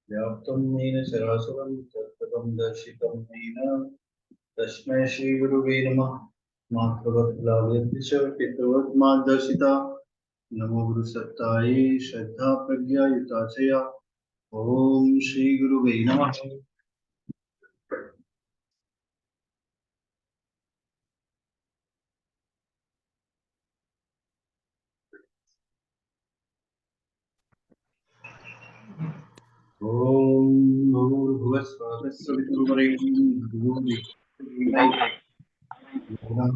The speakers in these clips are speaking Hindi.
व्याप्तं येन चराचरं तत्पदं दर्शितं येन तस्मै श्रीगुरुवे नमः। मातृवत्लालयति च पितृवत् मार्गदर्शिता नमो गुरुसत्तायै श्रद्धा प्रज्ञायुता च या। ओम श्री गुरुवे नमः। ओम भूर्भुवः स्वः तत्सवितुर्वरेण्यं भर्गो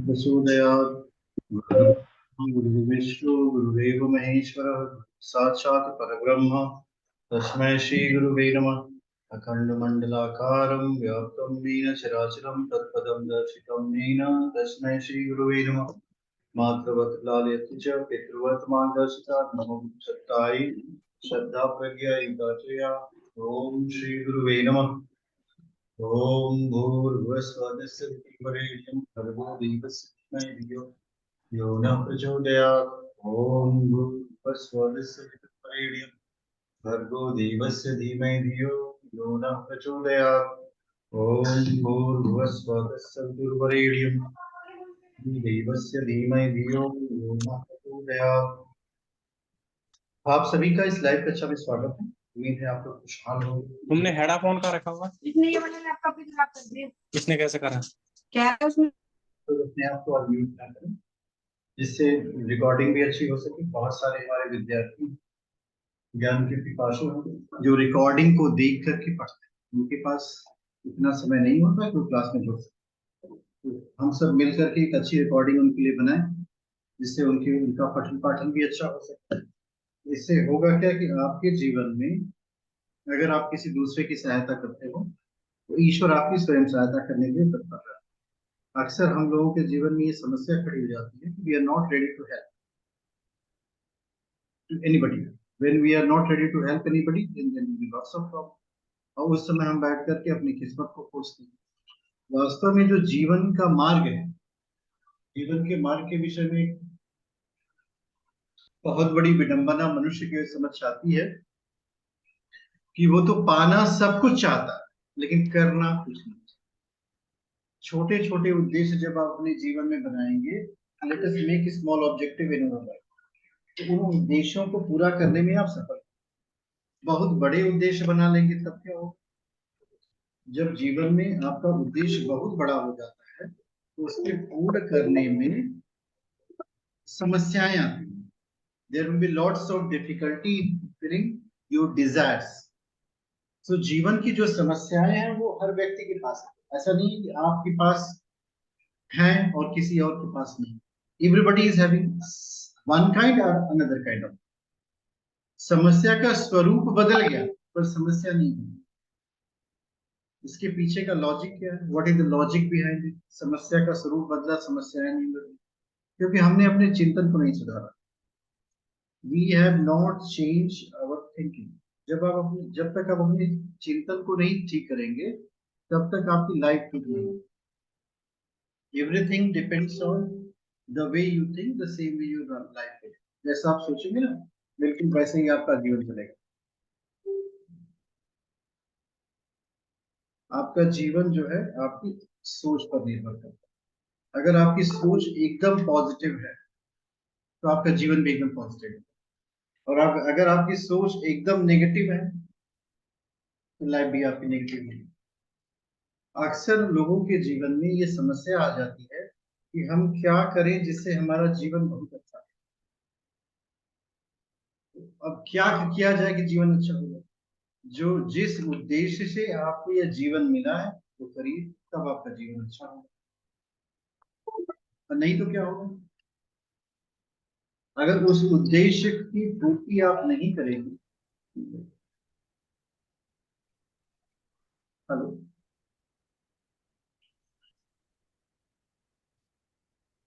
प्रचोदयात्। गुरुर्विष्णु गुरुदेव महेश्वरः साक्षात् परब्रह्म तस्मै श्री गुरुवे नमः। अखण्डमण्डलाकारं व्याप्तं येन चराचरं तत्पदं दर्शितं येन तस्मै श्री गुरुवे नमः। मातृवत् लालयति च पितृवत् मार्गदर्शिता नमो सत्तायै श्रद्धा प्रज्ञा युगाचया। ओम श्री गुरुवे नमः। ओम भूर्भुवस्वः वरेण्यं भर्गो देवस्य धीमहि धियो यो न प्रचोदयात्। ओम भूर्भुवस्वः वरेण्यं भर्गो देवस्य धीमहि धियो यो न प्रचोदयात्। ओम भूर्भुवस्वः वरेण्यं देवस्य धीमहि धियो यो न प्रचोदयात्। आप सभी का इस लाइव कक्षा में स्वागत है। उम्मीद है आप लोग खुशहाल हो। तुमने हेडफोन का रखा हुआ? इसने ये वाला लैपटॉप भी खराब कर दिया। किसने कैसे करा? क्या है उसमें? तो अपने आप को अनम्यूट ना करें जिससे रिकॉर्डिंग भी अच्छी हो सके। बहुत सारे हमारे विद्यार्थी ज्ञान के पिपासु हैं जो रिकॉर्डिंग को देख करके पढ़ते हैं। उनके पास इतना समय नहीं होता कि वो क्लास में जुड़ सके। तो हम सब मिल करके एक अच्छी रिकॉर्डिंग उनके लिए बनाएं जिससे उनका पठन पाठन भी अच्छा हो सकता है। इससे होगा क्या कि आपके जीवन में अगर आप किसी दूसरे की सहायता करते हो तो ईश्वर आपकी स्वयं सहायता करने के लिए तत्पर रहता है। अक्सर हम लोगों के जीवन में ये समस्या खड़ी हो जाती है कि we are not ready to help anybody. When we are not ready to help anybody then there will be lots of problem. और उस समय हम बैठ करके अपनी किस्मत को कोसते हैं। वास्तव में जो जीवन का मार्ग है, जीवन के मार्ग के विषय में एक बहुत बड़ी विडंबना मनुष्य के समझ आती है कि वो तो पाना सब कुछ चाहता है लेकिन करना कुछ नहीं। छोटे छोटे उद्देश्य जब आप अपने जीवन में बनाएंगे, let us make small objective in our life, तो उन उद्देश्यों को पूरा करने में आप सफल। बहुत बड़े उद्देश्य बना लेंगे तब क्या हो? जब जीवन में आपका उद्देश्य बहुत बड़ा हो जाता है तो उसके पूर्ण करने में समस्याएं आती हैं। There will be lots of difficulty in fulfilling your desires. तो जीवन की जो समस्याएं हैं वो हर व्यक्ति के पास है। ऐसा नहीं है कि आपके पास है और किसी और के पास नहीं। Everybody is having one kind और अनदर काइंड ऑफ। समस्या का स्वरूप बदल गया पर समस्या नहीं है। इसके पीछे का लॉजिक क्या है? What is the logic behind it? समस्या का स्वरूप बदला, समस्याएं नहीं बदली क्योंकि हमने अपने चिंतन को नहीं सुधारा। We have not change our thinking. जब तक आप अपने चिंतन को नहीं ठीक करेंगे तब तक आपकी लाइफ ठीक नहीं होगी। Everything depends on the way you think, the same way your life is. जैसा आप सोचेंगे ना बिल्कुल वैसे ही आपका जीवन चलेगा। आपका जीवन जो है आपकी सोच पर निर्भर करता है। अगर आपकी सोच एकदम पॉजिटिव है तो आपका जीवन भी एकदम पॉजिटिव है। और अगर आपकी सोच एकदम नेगेटिव है तो लाइफ भी आपकी नेगेटिव है। अक्सर लोगों के जीवन में ये समस्या आ जाती है कि हम क्या करें जिससे हमारा जीवन बहुत अच्छा है। अब क्या किया जाए कि जीवन अच्छा हो जाए? जो जिस उद्देश्य से आपको यह जीवन मिला है वो करिए, तब आपका जीवन अच्छा होगा। और नहीं तो क्या होगा? अगर उस उद्देश्य की पूर्ति आप नहीं करेंगे। हेलो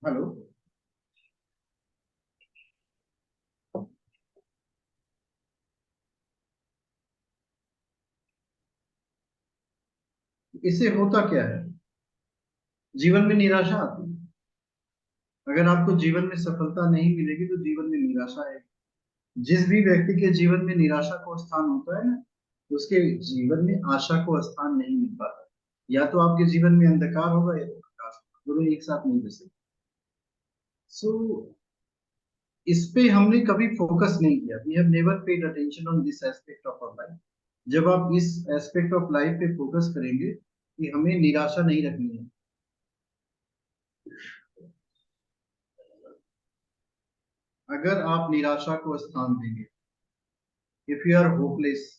हेलो इससे होता क्या है? जीवन में निराशा आती है। अगर आपको जीवन में सफलता नहीं मिलेगी तो जीवन में निराशा है। जिस भी व्यक्ति के जीवन में निराशा को स्थान होता है ना, उसके जीवन में आशा को स्थान नहीं मिल पाता। या तो आपके जीवन में अंधकार होगा या तो प्रकाश होगा, दोनों एक साथ नहीं बसे। सो इस पे हमने कभी फोकस नहीं किया। We have never paid attention on this aspect of our life. जब आप इस एस्पेक्ट ऑफ लाइफ पे फोकस करेंगे कि हमें निराशा नहीं रखनी है, अगर आप निराशा को स्थान देंगे, if you are hopeless,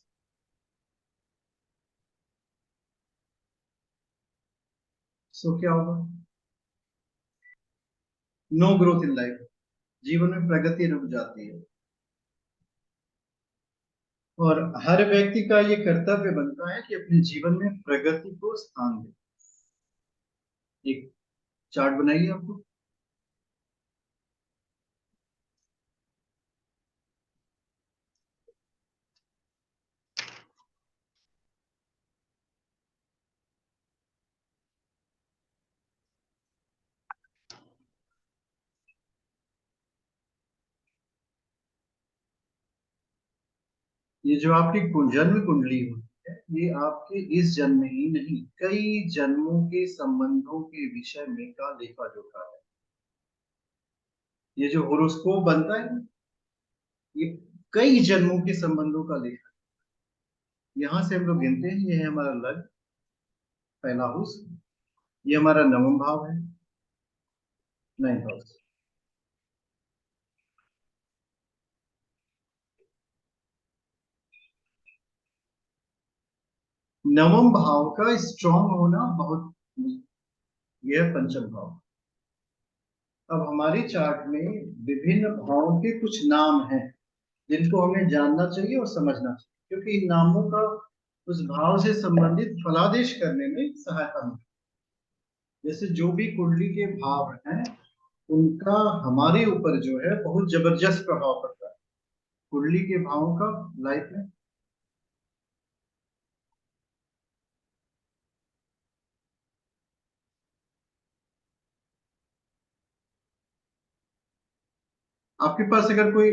so क्या होगा? No growth in life. जीवन में प्रगति रुक जाती है। और हर व्यक्ति का ये कर्तव्य बनता है कि अपने जीवन में प्रगति को स्थान दे। एक चार्ट बनाइए आपको। ये जो आपकी जन्म कुंडली होती है, ये आपके इस जन्म ही नहीं, कई जन्मों के संबंधों के विषय में का लेखा जोखा है। ये जो होरोस्कोप बनता है, ये कई जन्मों के संबंधों का लेखा। यहाँ से हम लोग गिनते हैं, ये है हमारा लग्न, पहला हाउस। ये हमारा नवम भाव है, नाइन्थ हाउस। नवम भाव का स्ट्रांग होना बहुत, यह है पंचम भाव। अब हमारे चार्ट में विभिन्न भावों के कुछ नाम हैं जिनको हमें जानना चाहिए और समझना चाहिए, क्योंकि इन नामों का उस भाव से संबंधित फलादेश करने में सहायता मिलती है। जैसे जो भी कुंडली के भाव हैं, उनका हमारे ऊपर जो है बहुत जबरदस्त प्रभाव पड़ता है। कुंडली के भावों का लाइफ में आपके पास अगर कोई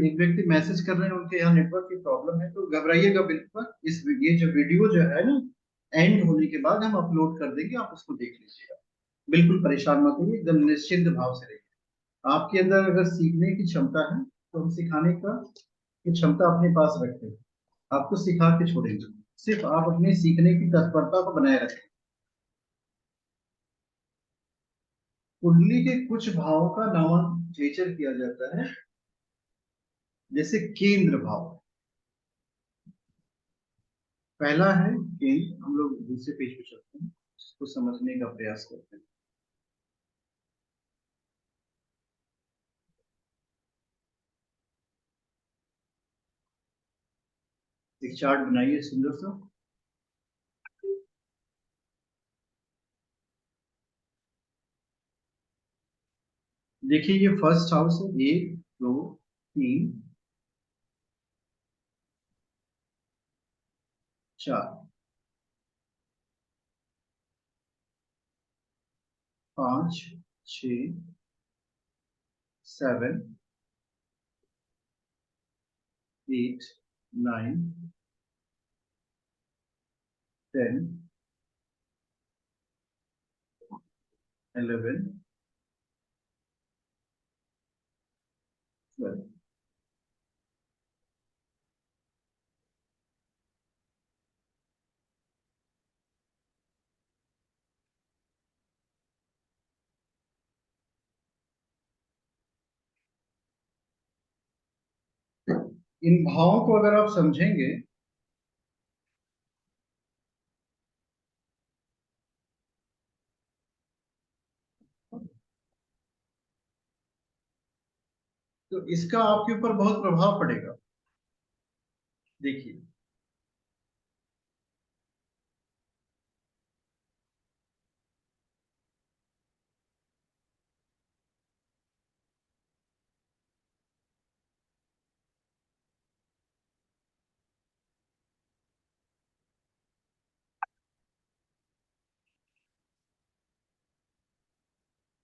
एक व्यक्ति मैसेज कर रहे हैं, उनके यहाँ नेटवर्क की प्रॉब्लम है, तो घबराइएगा बिल्कुल। ये जो वीडियो जो है ना, एंड होने के बाद हम अपलोड कर देंगे, आप उसको देख लीजिएगा। बिल्कुल परेशान मत होइए, एकदम निश्चिंत भाव से रहिए। आपके अंदर अगर सीखने की क्षमता है, तो हम सिखाने का की क्षमता अपने पास रखते हैं। आपको सिखा के छोड़ेंगे, सिर्फ आप अपने सीखने की तत्परता को बनाए रखें। कुंडली के कुछ भावों का नामकरण किया जाता है, जैसे केंद्र भाव। पहला है केंद्र। हम लोग दूसरे पेज पे चलते हैं, इसको समझने का प्रयास करते हैं। एक चार्ट बनाइए सुंदर सा। देखिए, ये फर्स्ट हाउस है, एक, दो, तीन, चार, पांच, छ, 7, 8, 9, 10, 11, 12। इन भावों को अगर आप समझेंगे, तो इसका आपके ऊपर बहुत प्रभाव पड़ेगा। देखिए,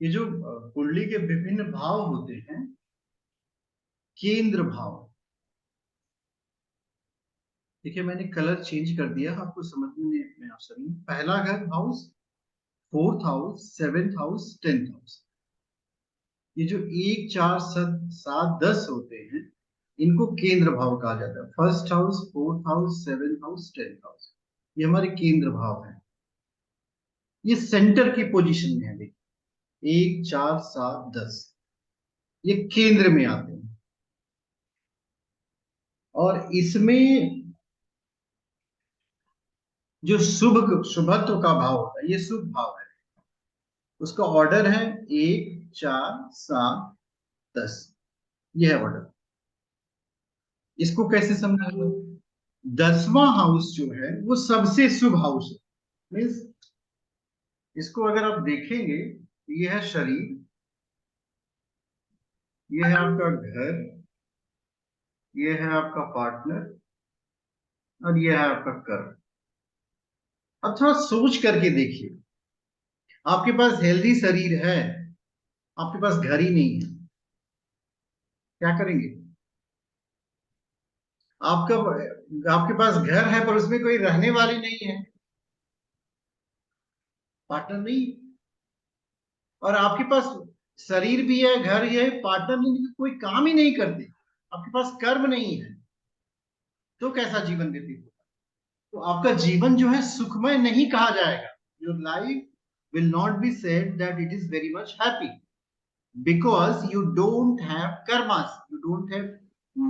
ये जो कुंडली के विभिन्न भाव होते हैं, केंद्र भाव। देखिए मैंने कलर चेंज कर दिया आपको समझने में आसानी। पहला घर house, fourth house, seventh house, tenth house, ये जो 1 4 7 7 10 होते हैं इनको केंद्र भाव कहा जाता है। First house, fourth house, seventh house, tenth house, ये हमारे केंद्र भाव है। ये सेंटर की पोजीशन में है। देखिए 1 4 7 10 ये केंद्र में आते हैं और इसमें जो शुभत्व का भाव होता है ये शुभ भाव है। उसका ऑर्डर है 1 4 7 10, यह है ऑर्डर। इसको कैसे समझेंगे? 10वां हाउस जो है वो सबसे शुभ हाउस है। मीन्स इसको अगर आप देखेंगे, ये है शरीर, ये है आपका घर, ये है आपका पार्टनर और ये है आपका कर्म। अब थोड़ा सोच करके देखिए, आपके पास हेल्दी शरीर है, आपके पास घर ही नहीं है, क्या करेंगे? आपका आपके पास घर है पर उसमें कोई रहने वाली नहीं है, पार्टनर नहीं, और आपके पास शरीर भी है, घर ही है, पार्टनर नहीं, कोई काम ही नहीं करते, आपके पास कर्म नहीं है, तो कैसा जीवन व्यतीत होगा? तो आपका जीवन जो है सुखमय नहीं कहा जाएगा। Your life will not be said that it is very much happy because you don't have karmas, you don't have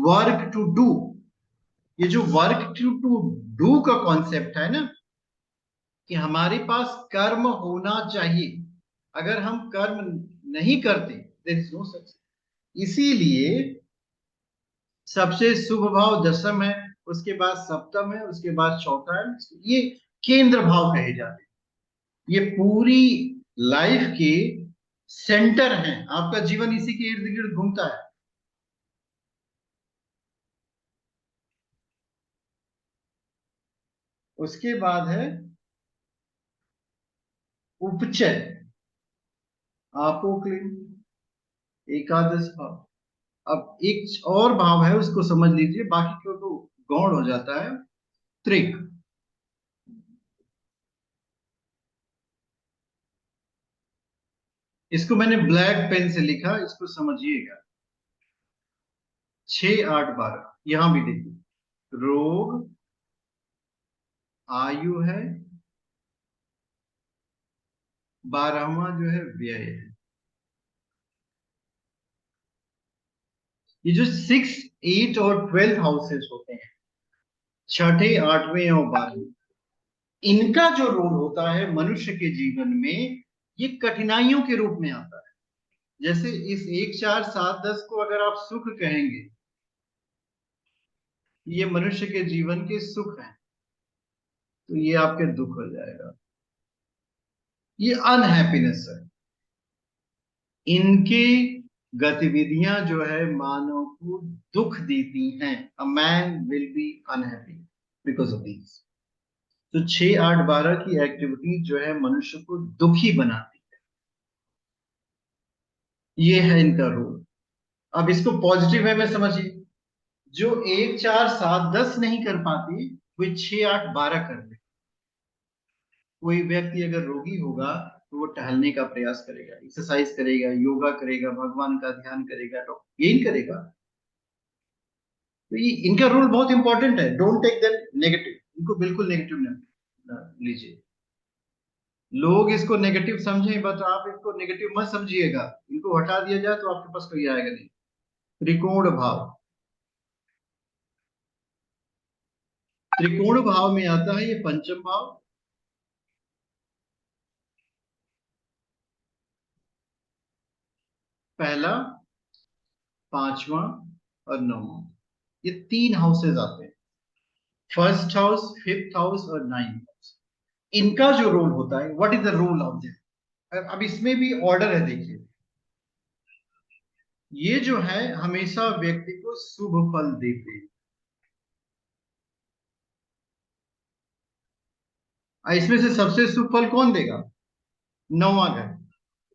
work to do. ये जो वर्क टू डू का कॉन्सेप्ट है ना, कि हमारे पास कर्म होना चाहिए, अगर हम कर्म नहीं करते देयर इज नो सक्सेस। इसीलिए सबसे शुभ भाव दशम है, उसके बाद सप्तम है, उसके बाद चौथा है, ये केंद्र भाव कहे जाते हैं। ये पूरी लाइफ के सेंटर हैं, आपका जीवन इसी के इर्द गिर्द घूमता है। उसके बाद है उपचय, आपोक्लिन, एकादश भाव। अब एक और भाव है उसको समझ लीजिए, बाकी को तो गौण हो जाता है। त्रिक, इसको मैंने ब्लैक पेन से लिखा, इसको समझिएगा। 6 8 12 यहां भी देखिए, रोग, आयु है, 12वां जो है व्यय है। ये जो 6 8 और 12 हाउसेस होते हैं, छठे, आठवें और 12वें, इनका जो रोल होता है मनुष्य के जीवन में, ये कठिनाइयों के रूप में आता है। जैसे इस 1 4 7 10 को अगर आप सुख कहेंगे, ये मनुष्य के जीवन के सुख हैं, तो ये आपके दुख हो जाएगा, ये अनहैप्पीनेस है। इनकी गतिविधियां जो है मानव को दुख देती हैं। A man will be unhappy because of this. तो 6 8 12 की एक्टिविटी जो है मनुष्य को दुखी बनाती है, ये है इनका रोल। अब इसको पॉजिटिव वे में समझिए, जो 1 4 7 10 नहीं कर पाती, वो 6 8 12 कर ले। कोई व्यक्ति अगर रोगी होगा तो वो टहलने का प्रयास करेगा, एक्सरसाइज करेगा, योगा करेगा, भगवान का ध्यान करेगा, तो यही करेगा। तो ये इनका रोल बहुत इंपॉर्टेंट है। डोंट टेक दैट नेगेटिव, इनको बिल्कुल नेगेटिव न लीजिए। लोग इसको नेगेटिव समझें, बट आप इसको नेगेटिव मत समझिएगा। इनको हटा दिया जाए तो आपके पास कोई आएगा नहीं। त्रिकोण भाव, त्रिकोण भाव में आता है ये पंचम भाव, पहला, पांचवा और नौवां, ये 3 हाउसेज आते हैं। फर्स्ट हाउस, फिफ्थ हाउस और नाइन्थ हाउस। इनका जो रोल होता है, what is the role of this? अब इसमें भी ऑर्डर है, देखिए। ये जो है हमेशा व्यक्ति को शुभ फल देते हैं। इसमें से सबसे शुभ फल कौन देगा? नौवां घर।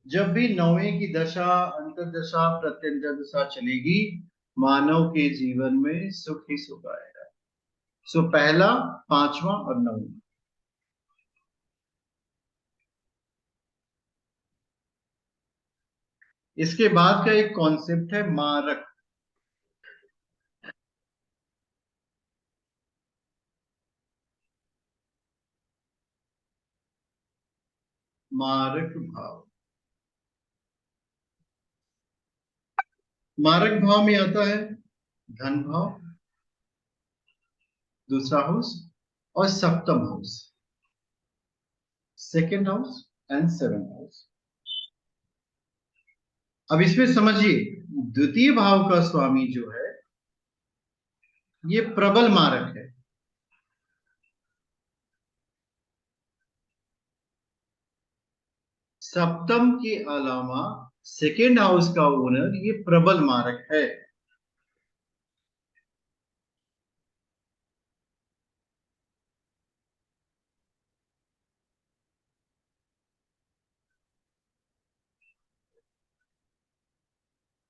जब भी नौवें की दशा, अंतर्दशा, प्रत्यंतर दशा चलेगी, मानव के जीवन में सुख ही सुख आएगा। सो पहला, पांचवा और नौवां। इसके बाद का एक कॉन्सेप्ट है मारक। मारक भाव। मारक भाव में आता है धन भाव, दूसरा हाउस, और सप्तम house, second house and seven house. अब इसमें समझिए, द्वितीय भाव का स्वामी जो है ये प्रबल मारक है। सप्तम के अलावा सेकेंड हाउस का ओनर ये प्रबल मारक है।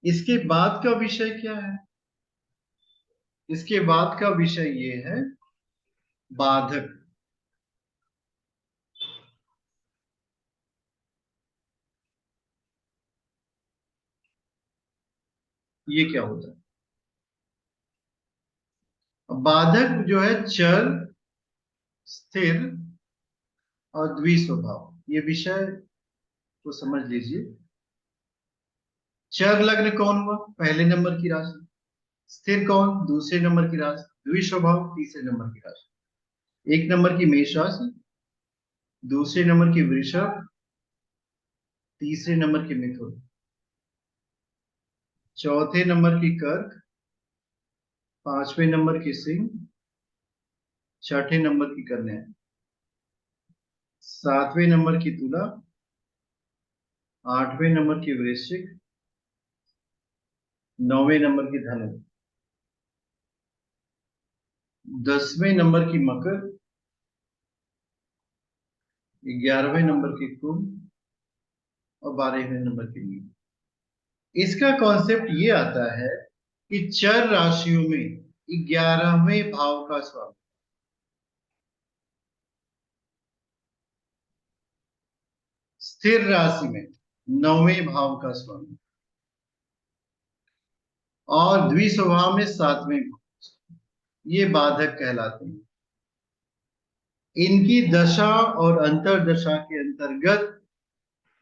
इसके बाद का विषय क्या है? इसके बाद का विषय ये है बाधक। ये क्या होता है? बाधक जो है चर, स्थिर और द्विस्वभाव। ये विषय को समझ लीजिए। चर लग्न कौन हुआ? पहले नंबर की राशि। स्थिर कौन? दूसरे नंबर की राशि। द्विस्वभाव तीसरे नंबर की राशि। एक नंबर की मेष राशि, दूसरे नंबर की वृषभ, तीसरे नंबर की मिथुन, चौथे नंबर की कर्क, पांचवें नंबर की सिंह, छठे नंबर की कन्या, सातवें नंबर की तुला, आठवें नंबर की वृश्चिक, नौवें नंबर की धनु, 10वें नंबर की मकर, 11वें नंबर की कुंभ और 12वें नंबर की मीन। इसका कॉन्सेप्ट ये आता है कि चर राशियों में 11वें भाव का स्वामी, स्थिर राशि में 9वें भाव का स्वामी और द्विस्वभाव में 7वें भाव, ये बाधक कहलाते हैं। इनकी दशा और अंतरदशा के अंतर्गत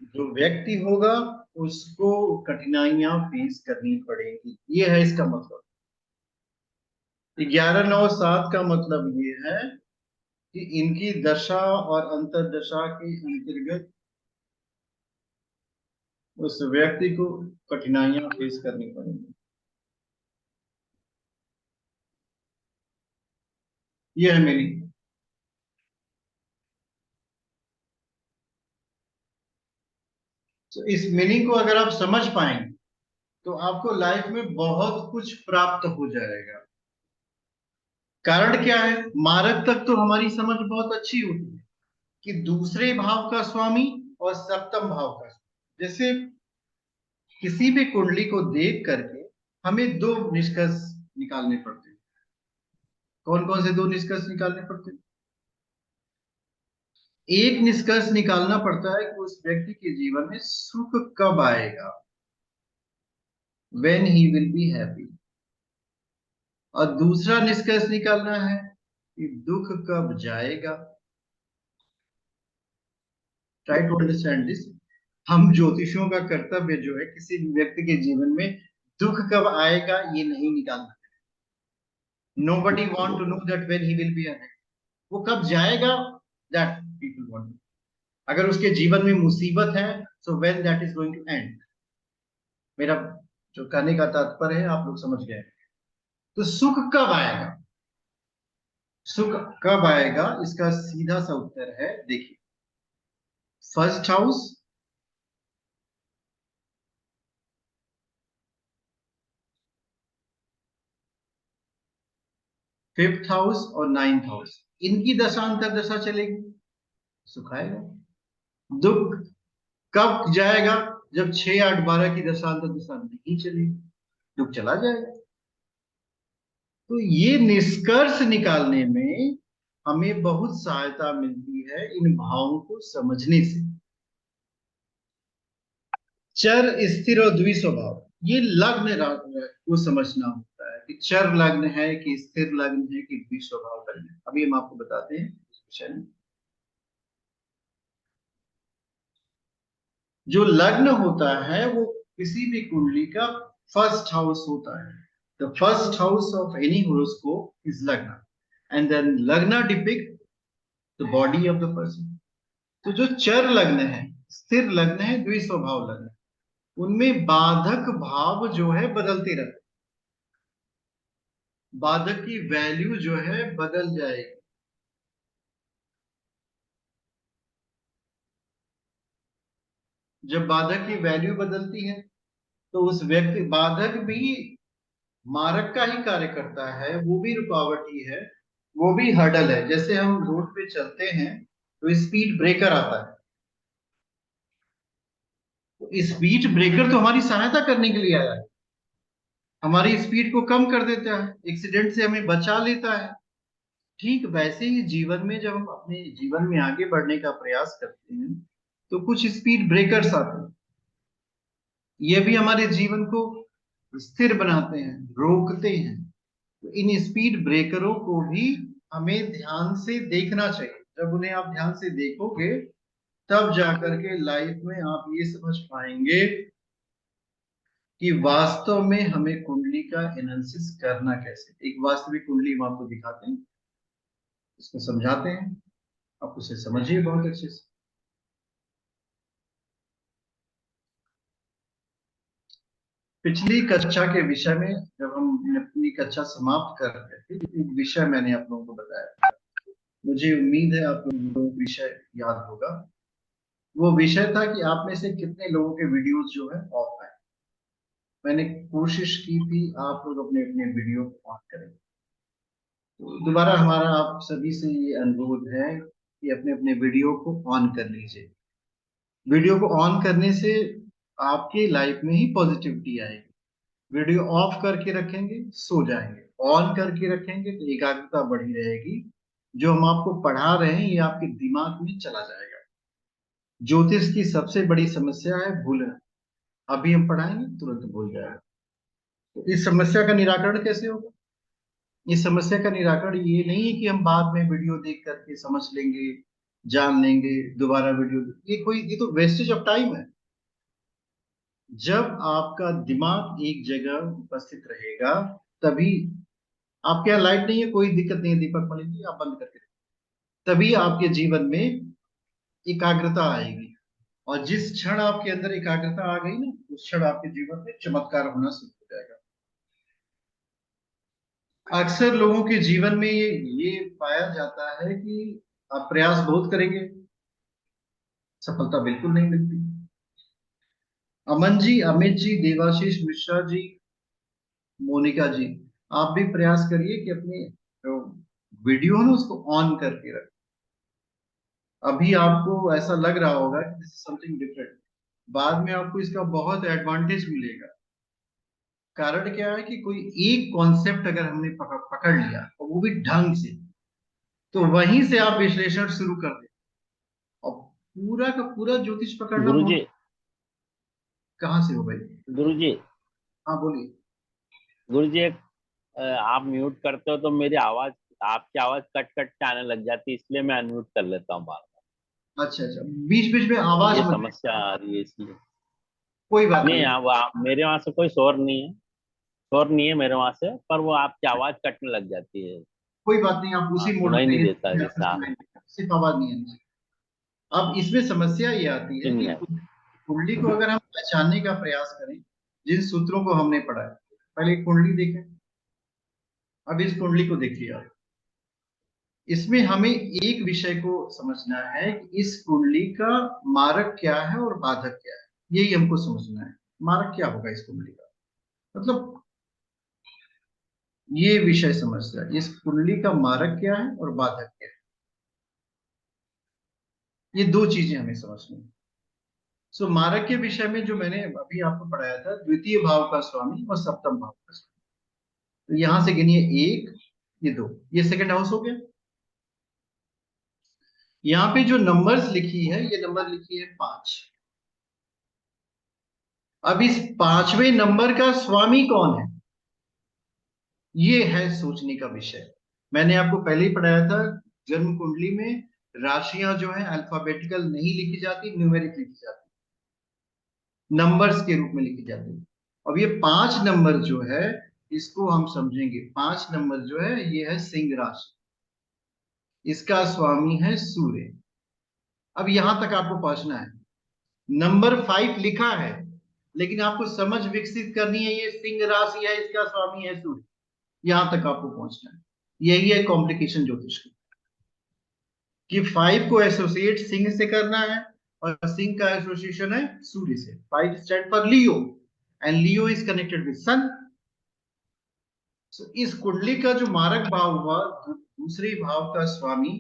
जो व्यक्ति होगा उसको कठिनाइयां फेस करनी पड़ेगी। ये है इसका मतलब। 11 9 7 का मतलब ये है कि इनकी दशा और अंतरदशा के अंतर्गत उस व्यक्ति को कठिनाइयां फेस करनी पड़ेंगी। ये है मेरी। तो इस मीनिंग को अगर आप समझ पाएंगे तो आपको लाइफ में बहुत कुछ प्राप्त हो जाएगा। कारण क्या है? मारक तक तो हमारी समझ बहुत अच्छी होती है कि दूसरे भाव का स्वामी और सप्तम भाव का स्वामी। जैसे किसी भी कुंडली को देख करके हमें दो निष्कर्ष निकालने पड़ते हैं। कौन कौन से दो निष्कर्ष निकालने पड़ते हैं? एक निष्कर्ष निकालना पड़ता है कि उस व्यक्ति के जीवन में सुख कब आएगा, when he will be happy। और दूसरा निष्कर्ष निकालना है कि दुख कब जाएगा। Try to understand this. हम ज्योतिषियों का कर्तव्य जो है किसी भी व्यक्ति के जीवन में दुख कब आएगा ये नहीं निकालना। Nobody want to know that when he will be happy। वो कब जाएगा that people want। अगर उसके जीवन में मुसीबत है so when that is going to end। मेरा जो कहने का तात्पर्य है आप लोग समझ गए। तो सुख कब आएगा? सुख कब आएगा इसका सीधा सा उत्तर है, देखिए, फर्स्ट हाउस, फिफ्थ हाउस और नाइन्थ हाउस, इनकी दशांतर दशा चलेगी, सुख आएगा। दुख कब जाएगा? जब 6 8 12 की दशांतर दशा नहीं चलेगी, दुख चला जाएगा। तो ये निष्कर्ष निकालने में हमें बहुत सहायता मिलती है इन भावों को समझने से। चर, स्थिर और द्विस्वभाव, ये लग्न को समझना होता है कि चर लग्न है कि स्थिर लग्न है कि द्विस्वभाव लग्न है। अभी हम आपको बताते हैं इस विषय में। जो लग्न होता है वो किसी भी कुंडली का फर्स्ट हाउस होता है। The first house of any horoscope is लग्न, एंड देन लग्न depict the body of the person. तो जो चर लग्न है, स्थिर लग्न है, द्विस्वभाव लग्न है, उनमें बाधक भाव जो है बदलते रहते हैं। बाधक की वैल्यू जो है बदल जाएगी। जब बाधक की वैल्यू बदलती है तो उस व्यक्ति, बाधक भी मारक का ही कार्य करता है, वो भी रुकावट ही है, वो भी हर्डल है। जैसे हम रोड पे चलते हैं तो स्पीड ब्रेकर आता है, तो स्पीड ब्रेकर तो हमारी सहायता करने के लिए आया है, हमारी स्पीड को कम कर देता है, एक्सीडेंट से हमें बचा लेता है। ठीक वैसे ही जीवन में जब हम अपने जीवन में आगे बढ़ने का प्रयास करते हैं तो कुछ स्पीड ब्रेकर्स आते हैं, ये भी हमारे जीवन को स्थिर बनाते हैं, रोकते हैं। तो इन स्पीड ब्रेकरों को भी हमें ध्यान से देखना चाहिए। जब उन्हें आप ध्यान से देखोगे तब जाकर के लाइफ में आप ये समझ पाएंगे कि वास्तव में हमें कुंडली का एनालिसिस करना कैसे। एक वास्तविक कुंडली हम आपको दिखाते हैं, इसको समझाते हैं, आप उसे समझिए बहुत अच्छे से। पिछली कक्षा के विषय में जब हम अपनी कक्षा समाप्त कर रहे थे, एक विषय मैंने आप लोगों को बताया, मुझे उम्मीद है आप लोगों को विषय याद होगा। वो विषय था कि आप में से कितने लोगों के वीडियोस जो है ऑफ है। मैंने कोशिश की थी आप लोग अपने अपने वीडियो को ऑन करें। तो दोबारा हमारा आप सभी से ये अनुरोध है कि अपने अपने वीडियो को ऑन कर लीजिए। वीडियो को ऑन करने से आपकी लाइफ में ही पॉजिटिविटी आएगी। वीडियो ऑफ करके रखेंगे सो जाएंगे, ऑन करके रखेंगे तो एकाग्रता बढ़ी रहेगी। जो हम आपको पढ़ा रहे हैं ये आपके दिमाग में चला जाएगा। ज्योतिष की सबसे बड़ी समस्या है भूलना। अभी हम पढ़ाएंगे तुरंत भूल जाएगा। तो इस समस्या का निराकरण कैसे होगा? इस समस्या का निराकरण ये नहीं है कि हम बाद में वीडियो देख करके समझ लेंगे, जान लेंगे, दोबारा वीडियो, ये तो वेस्टेज ऑफ टाइम है। जब आपका दिमाग एक जगह उपस्थित रहेगा तभी, आपके यहाँ लाइट नहीं है कोई दिक्कत नहीं है, दीपक मलिक जी आप बंद करके रखिए। तभी आपके जीवन में एकाग्रता आएगी, और जिस क्षण आपके अंदर एकाग्रता आ गई ना, उस क्षण आपके जीवन में चमत्कार होना शुरू हो जाएगा। अक्सर लोगों के जीवन में ये पाया जाता है कि आप प्रयास बहुत करेंगे, सफलता बिल्कुल नहीं मिलती। अमन जी, अमित जी, देवाशीष मिश्रा जी, मोनिका जी, आप भी प्रयास करिए कि अपने जो वीडियो है ना उसको ऑन करके रखें। अभी आपको ऐसा लग रहा होगा कि दिस इज समथिंग डिफरेंट, बाद में आपको इसका बहुत एडवांटेज मिलेगा। कारण क्या है कि कोई एक कॉन्सेप्ट अगर हमने पकड़ लिया और वो भी ढंग से, तो वहीं से आप विश्लेषण शुरू कर दें, और पूरा का पूरा ज्योतिष पकड़ना गुरुजी। बहुत। कहाँ से हो भाई? गुरुजी। हाँ बोलिए। गुरुजी एक आप म्यूट करते हो तो मेरी आवाज, आपकी आवाज कट कट के आने लग जाती है, इसलिए मैं अनम्यूट कर लेता हूँ बार अच्छा अच्छा, बीच बीच में बार। आवाज ये मत। समस्या आ रही है इसलिए। कोई बात नहीं, नहीं। मेरे वहां से कोई शोर नहीं है, शोर नहीं है मेरे वहां से, पर वो आपकी आवाज कटने लग जाती है। कोई बात नहीं, आप हाँ, उसी मोड सुनाई में नहीं रहिए देता जिसमें आपको जैसे आप। सुनाई देगा, सिर्फ आवाज नहीं आनी चाहिए। अब इसमें समस्या ये आती है सुन कि गया। कुंडली को अगर हम पहचानने का प्रयास करें, जिन सूत्रों को हमने पढ़ा है, पहले कुंडली देखें, अब इस कुंडली को देखिए आप। इसमें हमें एक विषय को समझना है कि इस कुंडली का मारक क्या है और बाधक क्या है, यही हमको समझना है। मारक क्या होगा इस कुंडली का, मतलब ये विषय समझना है, इस कुंडली का मारक क्या है और बाधक क्या है, ये दो चीजें हमें समझनी है। सो मारक के विषय में जो मैंने अभी आपको पढ़ाया था, द्वितीय भाव का स्वामी और सप्तम भाव का स्वामी। तो यहां से गिनिए 1, ये 2, ये सेकंड हाउस हो गया। यहाँ पे जो नंबर्स लिखी है, ये नंबर लिखी है 5। अब इस 5वें नंबर का स्वामी कौन है, ये है सोचने का विषय। मैंने आपको पहले ही पढ़ाया था, जन्म कुंडली में राशियां जो है अल्फाबेटिकल नहीं लिखी जाती, न्यूमेरिक लिखी जाती, नंबर्स के रूप में लिखी जाती। अब ये 5 नंबर जो है, इसको हम समझेंगे। 5 नंबर जो है, ये है सिंह राशि, इसका स्वामी है सूर्य। अब यहां तक आपको पहुंचना है। नंबर 5 लिखा है, लेकिन आपको समझ विकसित करनी है, ये सिंह राशि है, इसका स्वामी है सूर्य। यहां तक आपको पहुंचना है। यही है कॉम्प्लिकेशन ज्योतिष की, कि 5 को एसोसिएट सिंह से करना है, और सिंह का एसोसिएशन है सूर्य से। 5 stand for Leo, and Leo is connected with sun. इस कुंडली का जो मारक भाव हुआ, दूसरे भाव का स्वामी,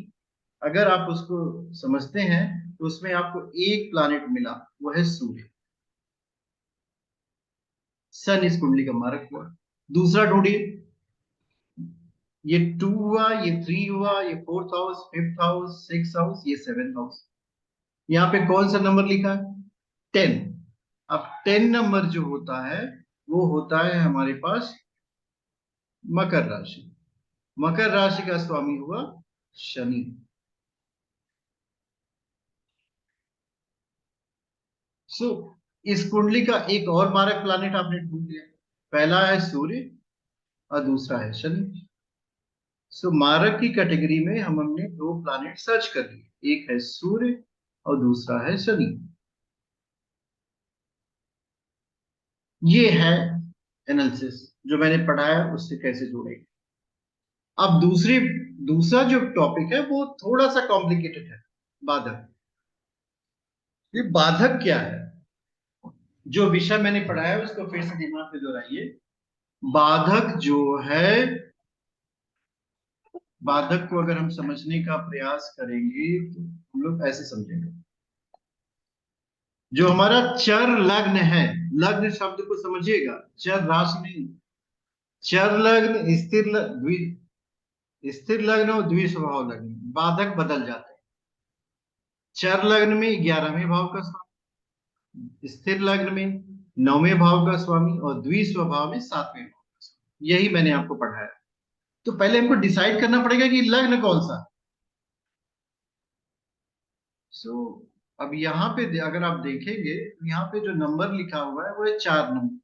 अगर आप उसको समझते हैं, तो उसमें आपको एक प्लैनेट मिला, वो है सूर्य। सन इस कुंडली का मारक हुआ। दूसरा ढूंढिए, ये 2 हुआ, ये 3 हुआ, ये 4th house, 5th house, 6th house, ये 7th हाउस। यहाँ पे कौन सा नंबर लिखा है, 10। अब 10 नंबर जो होता है, वो होता है हमारे पास मकर राशि। मकर राशि का स्वामी हुआ शनि। इस कुंडली का एक और मारक प्लैनेट आपने ढूंढ लिया। पहला है सूर्य और दूसरा है शनि। मारक की कैटेगरी में हमने 2 प्लैनेट सर्च कर लिए, एक है सूर्य और दूसरा है शनि। ये है एनालिसिस जो मैंने पढ़ाया, उससे कैसे जोड़ेंगे। अब दूसरा जो टॉपिक है, वो थोड़ा सा कॉम्प्लिकेटेड है, बाधक। ये बाधक क्या है, जो विषय मैंने पढ़ाया है उसको फिर से दिमाग में दोहराइए। बाधक जो है, बाधक को अगर हम समझने का प्रयास करेंगे, तो हम लोग ऐसे समझेंगे। जो हमारा चर लग्न है, लग्न शब्द को समझिएगा, चर राशि नहीं। चर लग्न, स्थिर लग्न और द्विस्वभाव लग्न, बाधक बदल जाते हैं। चर लग्न में 11वें भाव का स्वामी, स्थिर लग्न में 9वें भाव का स्वामी, और द्विस्वभाव में 7वें भाव का स्वामी। यही मैंने आपको पढ़ाया। तो पहले हमको डिसाइड करना पड़ेगा कि लग्न कौन सा। अब यहाँ पे अगर आप देखेंगे, तो यहाँ पे जो नंबर लिखा हुआ है, वो है 4 नंबर।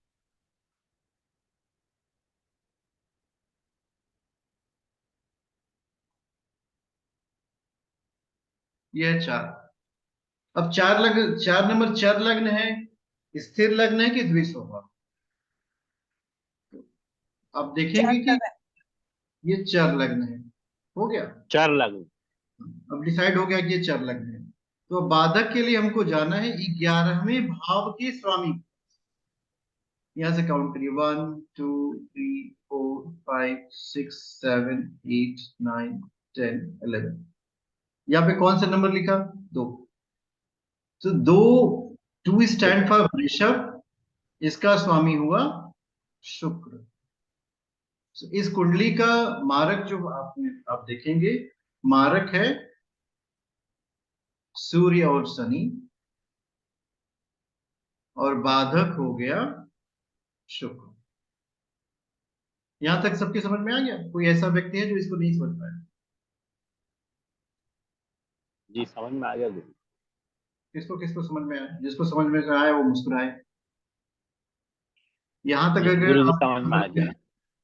ये है 4। अब 4 नंबर चर लग्न है, स्थिर लग्न है कि द्विस्वभाव। आप देखेंगे कि ये चर लग्न है। हो गया, चर लग्न। अब डिसाइड हो गया कि ये चर लग्न है। तो बाधक के लिए हमको जाना है 11वें भाव के स्वामी। यहां से काउंट करिए, 1 2 3 4 5 6 7 8 9 10 11। यहाँ पे कौन सा नंबर लिखा, 2। तो 2, 2 स्टैंड फॉर वृषभ, इसका स्वामी हुआ शुक्र। इस कुंडली का मारक जो आप देखेंगे, मारक है सूर्य और शनि, और बाधक हो गया शुक्र। यहां तक सबके समझ में आ गया? कोई ऐसा व्यक्ति है जो इसको नहीं समझ पाया? जी समझ में आ गया गुरु। किसको किसको समझ में आया? जिसको समझ में आया वो मुस्कुराए। यहां तक जी अगर गुरु जी आपको समझ में समझ आ में गया।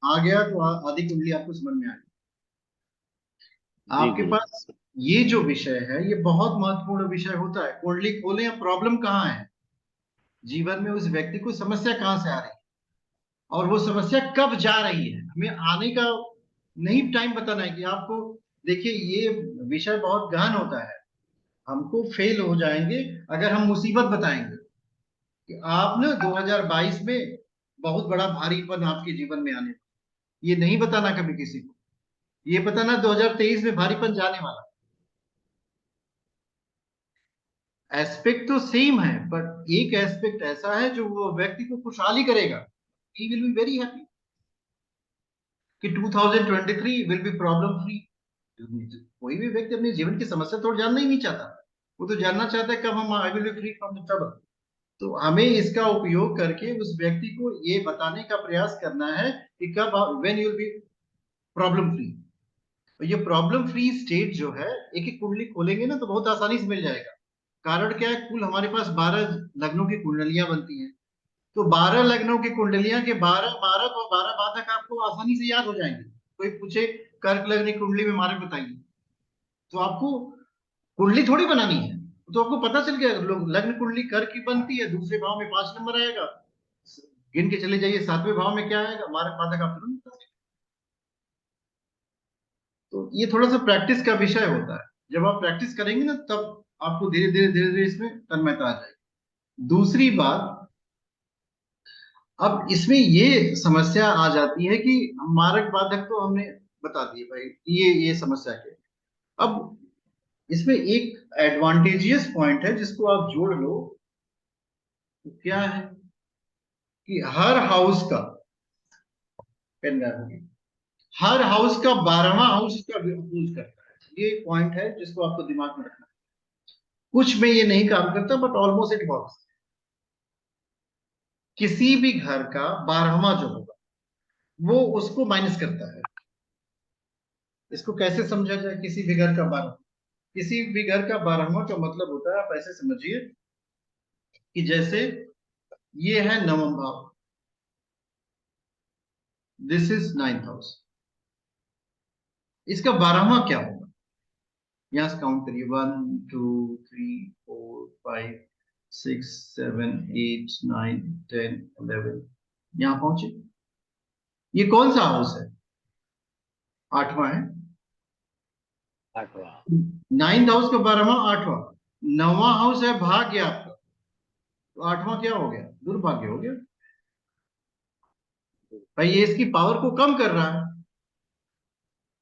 आ गया, तो आधी कुंडली आपको समझ में आ गई। जी आपके गुरु पास ये जो विषय है, ये बहुत महत्वपूर्ण विषय होता है। कुंडली खोलें, प्रॉब्लम कहाँ है जीवन में, उस व्यक्ति को समस्या कहाँ से आ रही है, और वो समस्या कब जा रही है। हमें आने का नहीं टाइम बताना है कि आपको, देखिए ये विषय बहुत गहन होता है। हमको फेल हो जाएंगे अगर हम मुसीबत बताएंगे कि आप ना 2022 में बहुत बड़ा भारीपन आपके जीवन में आने, ये नहीं बताना कभी किसी को। ये बताना 2023 में भारीपन जाने वाला। एस्पेक्ट तो सेम है, बट एक एस्पेक्ट ऐसा है जो वो व्यक्ति को खुशहाली करेगा। He will be very happy. कि 2023 विल बी प्रॉब्लम फ्री। कोई भी व्यक्ति अपने जीवन की समस्या तो जानना ही नहीं चाहता, वो तो जानना चाहता है कब हम I will be free from the trouble. तो हमें इसका उपयोग करके उस व्यक्ति को ये बताने का प्रयास करना है कि कब when you will be problem free. तो ये प्रॉब्लम फ्री स्टेट जो है, एक एक कुंडली खोलेंगे ना तो बहुत आसानी से मिल जाएगा। कारण क्या है, कुल हमारे पास 12 लग्नों की कुंडलियां बनती हैं। तो 12 लग्नों की कुंडलियां के 12 बाधक आपको आसानी से याद हो जाएंगे। कोई पूछे कर्क लग्न की कुंडली में मार्ग बताइए, तो आपको कुंडली थोड़ी बनानी है, तो आपको पता चल गया। लोग लग्न कुंडली कर्क की बनती है, दूसरे भाव में 5 नंबर आएगा, गिन के चले जाइए 7वें भाव में क्या आएगा, मार्ग बाधक आप तुरंत बता देंगे। तो ये थोड़ा सा प्रैक्टिस का विषय होता है। जब आप प्रैक्टिस करेंगे ना तब आपको धीरे धीरे इसमें तन्मयता आ जाएगी। दूसरी बात, अब इसमें ये समस्या आ जाती है कि मारक बाधक तो हमने बता दिए भाई, ये समस्या के। अब इसमें एक एडवांटेजियस पॉइंट है जिसको आप जोड़ लो, तो क्या है कि हर हाउस का पेन गायब हो गया, हर हाउस का 12वां हाउस उसका अपोज करता है। ये पॉइंट है जिसको आपको दिमाग में रखना है। कुछ में ये नहीं काम करता बट ऑलमोस्ट इट वर्क्स। किसी भी घर का 12वां जो होगा वो उसको माइनस करता है। इसको कैसे समझा जाए, किसी भी घर का 12, किसी भी घर का 12वां का मतलब होता है, आप ऐसे समझिए कि जैसे ये है 9वां भाव, दिस इज 9th हाउस, इसका 12वां क्या होगा, यहां से काउंट करिए 1 2 3 4 5 6 7 8 9 10 11, यहां पहुंचे। ये कौन सा हाउस है, 8वां है। 8वां। 9th हाउस का 12वां 8वां, 9वां हाउस है भाग्य आपका, तो 8वां क्या हो गया, दुर्भाग्य हो गया भाई। ये इसकी पावर को कम कर रहा है।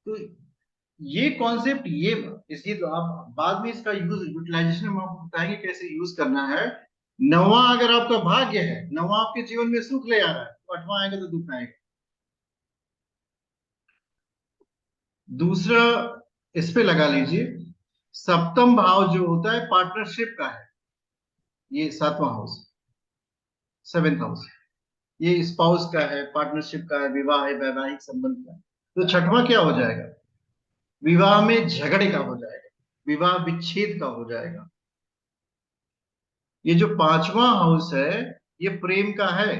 तो ये कॉन्सेप्ट, ये इसकी तो आप बाद में इसका यूज यूटिलाइजेशन हम आपको बताएंगे कैसे यूज करना है। 9वां अगर आपका भाग्य है, 9वां आपके जीवन में सुख ले आ रहा है, तो 8वां आएगा तो दुख आएगा। दूसरा इस पे लगा लीजिए, सप्तम भाव जो होता है पार्टनरशिप का है, ये 7वां हाउस, 7th हाउस, ये स्पाउस का है, पार्टनरशिप का है, विवाह है, वैवाहिक संबंध का है। तो 6वां क्या हो जाएगा, विवाह में झगड़े का हो जाएगा, विवाह विच्छेद का हो जाएगा। ये जो 5वां हाउस है ये प्रेम का है,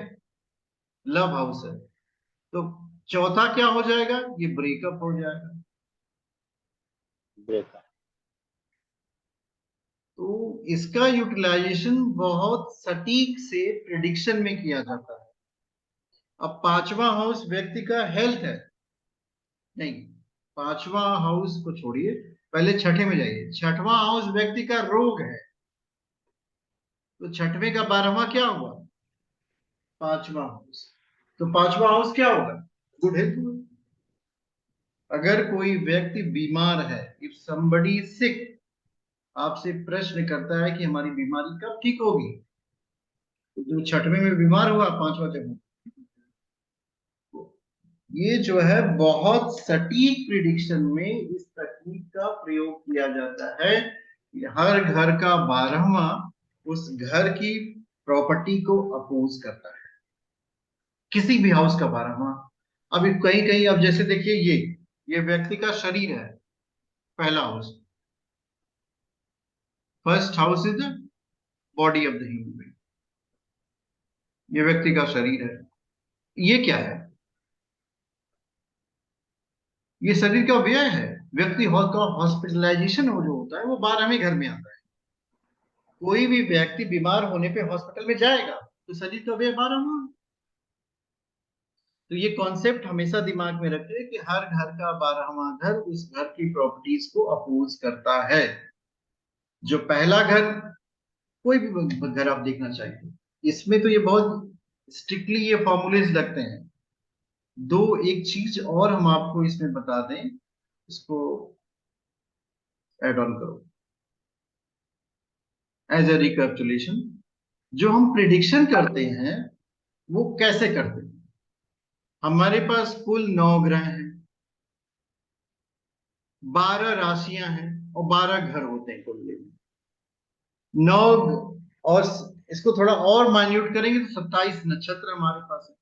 लव हाउस है। तो चौथा क्या हो जाएगा, ये ब्रेकअप हो जाएगा। ब्रेकअप। तो इसका यूटिलाइजेशन बहुत सटीक से प्रिडिक्शन में किया जाता है। अब 5वां हाउस व्यक्ति का हेल्थ है, नहीं 5वां हाउस को छोड़िए, पहले छठे में जाइए। 6वां हाउस व्यक्ति का रोग है, तो 6वें का 12वां क्या हुआ, 5वां हाउस। तो 5वां हाउस क्या होगा, गुड हेल्थ। अगर कोई व्यक्ति बीमार है, इफ somebody sick, आपसे प्रश्न करता है कि हमारी बीमारी कब ठीक होगी, तो जो 6वें में बीमार हुआ 5वां जब, ये जो है बहुत सटीक प्रिडिक्शन में इस तकनीक का प्रयोग किया जाता है। हर घर का 12वां उस घर की प्रॉपर्टी को अपोज करता है, किसी भी हाउस का 12वां। अभी कहीं कहीं, अब जैसे देखिए ये व्यक्ति का शरीर है, पहला house, first house is the body of the human being, ये व्यक्ति का शरीर है। ये क्या है, ये शरीर का व्यय है। व्यक्ति का हॉस्पिटलाइजेशन हो जो होता है वो 12वें घर में आता है। कोई भी व्यक्ति बीमार होने पे हॉस्पिटल में जाएगा तो शरीर का व्यय 12वां। तो ये कॉन्सेप्ट हमेशा दिमाग में रखें कि हर घर का 12वां घर उस घर की प्रॉपर्टीज को अपोज करता है। जो पहला घर, कोई भी घर आप देखना चाहिए, इसमें तो ये बहुत स्ट्रिक्टली ये फॉर्मूलेज लगते हैं। दो एक चीज और हम आपको इसमें बता दें, इसको एड ऑन करो एज ए रिकैपिचुलेशन। जो हम प्रिडिक्शन करते हैं वो कैसे करते हैं, हमारे पास कुल 9 ग्रह हैं, 12 राशियां हैं और 12 घर होते हैं कुंडली में। 9 और इसको थोड़ा और माइन्यूट करेंगे तो 27 नक्षत्र हमारे पास है।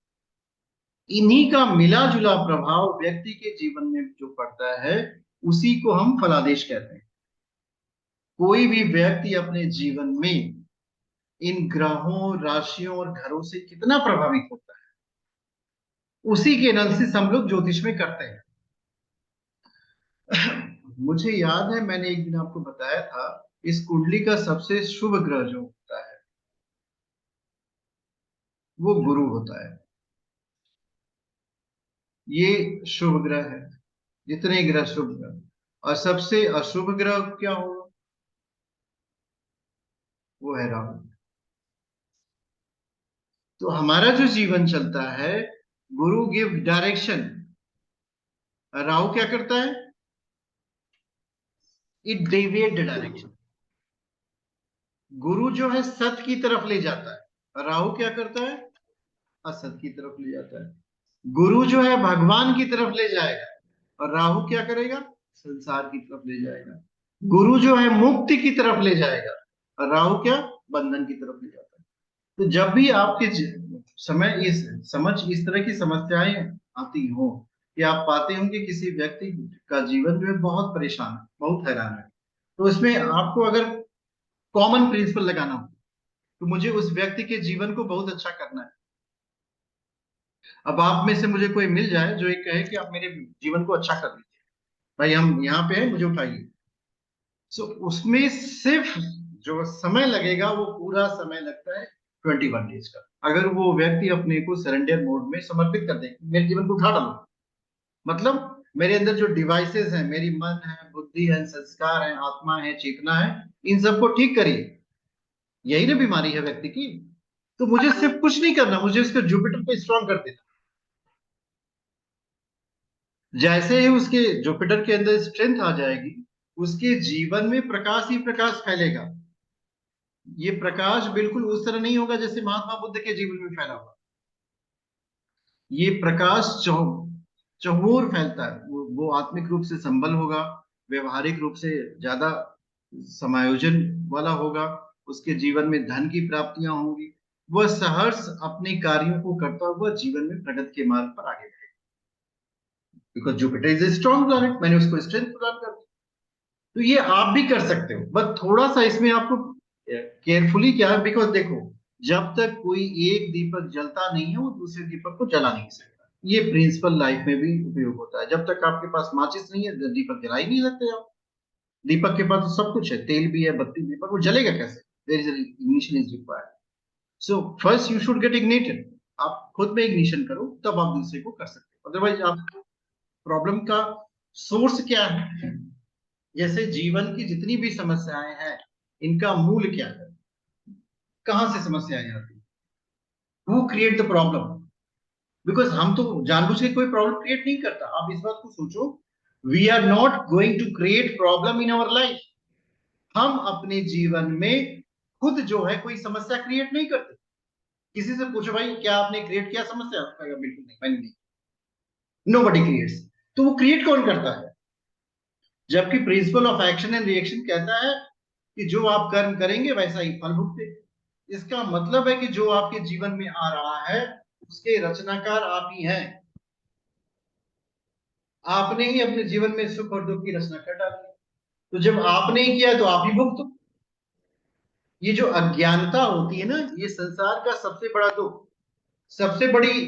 इन्हीं का मिला जुला प्रभाव व्यक्ति के जीवन में जो पड़ता है उसी को हम फलादेश कहते हैं। कोई भी व्यक्ति अपने जीवन में इन ग्रहों, राशियों और घरों से कितना प्रभावित होता है, उसी के एनालिसिस हम लोग ज्योतिष में करते हैं। मुझे याद है मैंने एक दिन आपको बताया था, इस कुंडली का सबसे शुभ ग्रह जो होता है वो गुरु होता है। ये शुभ ग्रह है, जितने ग्रह शुभ ग्रह। और सबसे अशुभ ग्रह क्या होगा? वो है राहु। तो हमारा जो जीवन चलता है, गुरु गिव डायरेक्शन, राहु क्या करता है? It deviate the direction. गुरु जो है सत की तरफ ले जाता है, राहु क्या करता है? असत की तरफ ले जाता है। गुरु जो है भगवान की तरफ ले जाएगा और राहु क्या करेगा? संसार की तरफ ले जाएगा। गुरु जो है मुक्ति की तरफ ले जाएगा और राहु क्या? बंधन की तरफ ले जाता है। तो जब भी आपके समय इस तरह की समस्याएं आती हो कि आप पाते हो कि किसी व्यक्ति का जीवन जो है बहुत परेशान है, बहुत हैरान है, तो इसमें आपको अगर कॉमन प्रिंसिपल लगाना हो तो मुझे उस व्यक्ति के जीवन को बहुत अच्छा करना है। अब आप में से मुझे कोई मिल जाए जो एक कहे कि आप मेरे जीवन को अच्छा कर दीजिए, भाई हम यहाँ पे हैं, मुझे उठाइए। सो उसमें सिर्फ जो समय लगेगा वो पूरा समय लगता है 21 डेज का। अगर वो व्यक्ति अपने को सरेंडर मोड में समर्पित कर दे, मेरे जीवन को उठा डालो, मतलब मेरे अंदर जो डिवाइसेस हैं, मेरी मन है, बुद्धि है, संस्कार है, आत्मा है, चेतना है, इन सबको ठीक करिए। यही ना बीमारी है व्यक्ति की। तो मुझे सिर्फ कुछ नहीं करना, मुझे उसके जुपिटर को स्ट्रांग कर देना। जैसे ही उसके जुपिटर के अंदर स्ट्रेंथ आ जाएगी, उसके जीवन में प्रकाश ही प्रकाश फैलेगा। ये प्रकाश बिल्कुल उस तरह नहीं होगा जैसे महात्मा बुद्ध के जीवन में फैला हुआ। ये प्रकाश चहुओर फैलता है। वो आत्मिक रूप से संबल होगा, व्यवहारिक रूप से ज्यादा समायोजन वाला होगा, उसके जीवन में धन की प्राप्तियां होंगी, वह सहर्ष अपने कार्यों को करता हुआ जीवन में प्रगति के मार्ग पर आगे बढ़ेगा। Because Jupiter is a strong planet, मैंने उसको स्ट्रेंथ प्रदान कर दी। तो ये आप भी कर सकते हो, बस थोड़ा सा इसमें आपको केयरफुली क्या है, बिकॉज देखो जब तक कोई एक दीपक जलता नहीं है वो दूसरे दीपक को जला नहीं सकता। ये प्रिंसिपल लाइफ में भी उपयोग होता है। जब तक आपके पास माचिस नहीं है दीपक जला ही नहीं सकते आप। दीपक के पास तो सब कुछ है, तेल भी है, बत्ती भी है, पर वो जलेगा कैसे? There is ignition is required. So first you should get ignited. आप खुद में इग्निशन करो, तब आप दूसरे को कर सकते हो। अदरवाइज आप प्रॉब्लम का सोर्स क्या है, जैसे जीवन की जितनी भी समस्याएं हैं इनका मूल क्या है, कहां से समस्याएं आती है, who create the problem? Because हम तो जानबूझ के कोई प्रॉब्लम क्रिएट नहीं करता। आप इस बात को सोचो, we are not going to create problem in our life. हम अपने जीवन में खुद जो है कोई समस्या क्रिएट नहीं करते। किसी से पूछो भाई क्या आपने क्रिएट किया समस्या, बिल्कुल नहीं, मैंने नहीं। Nobody creates. तो वो क्रिएट कौन करता है? जबकि principle of action and reaction कहता है कि जो आप कर्म करेंगे वैसा ही फल भुगते। इसका मतलब है कि जो आपके जीवन में आ रहा है उसके रचनाकार आप ही हैं। आपने ही अपने जीवन में सुख और दुख की रचना कर डाली है। तो जब आपने ही किया तो आप ही भुगतो। ये जो अज्ञानता होती है ना, ये संसार का सबसे बड़ा दुख, सबसे बड़ी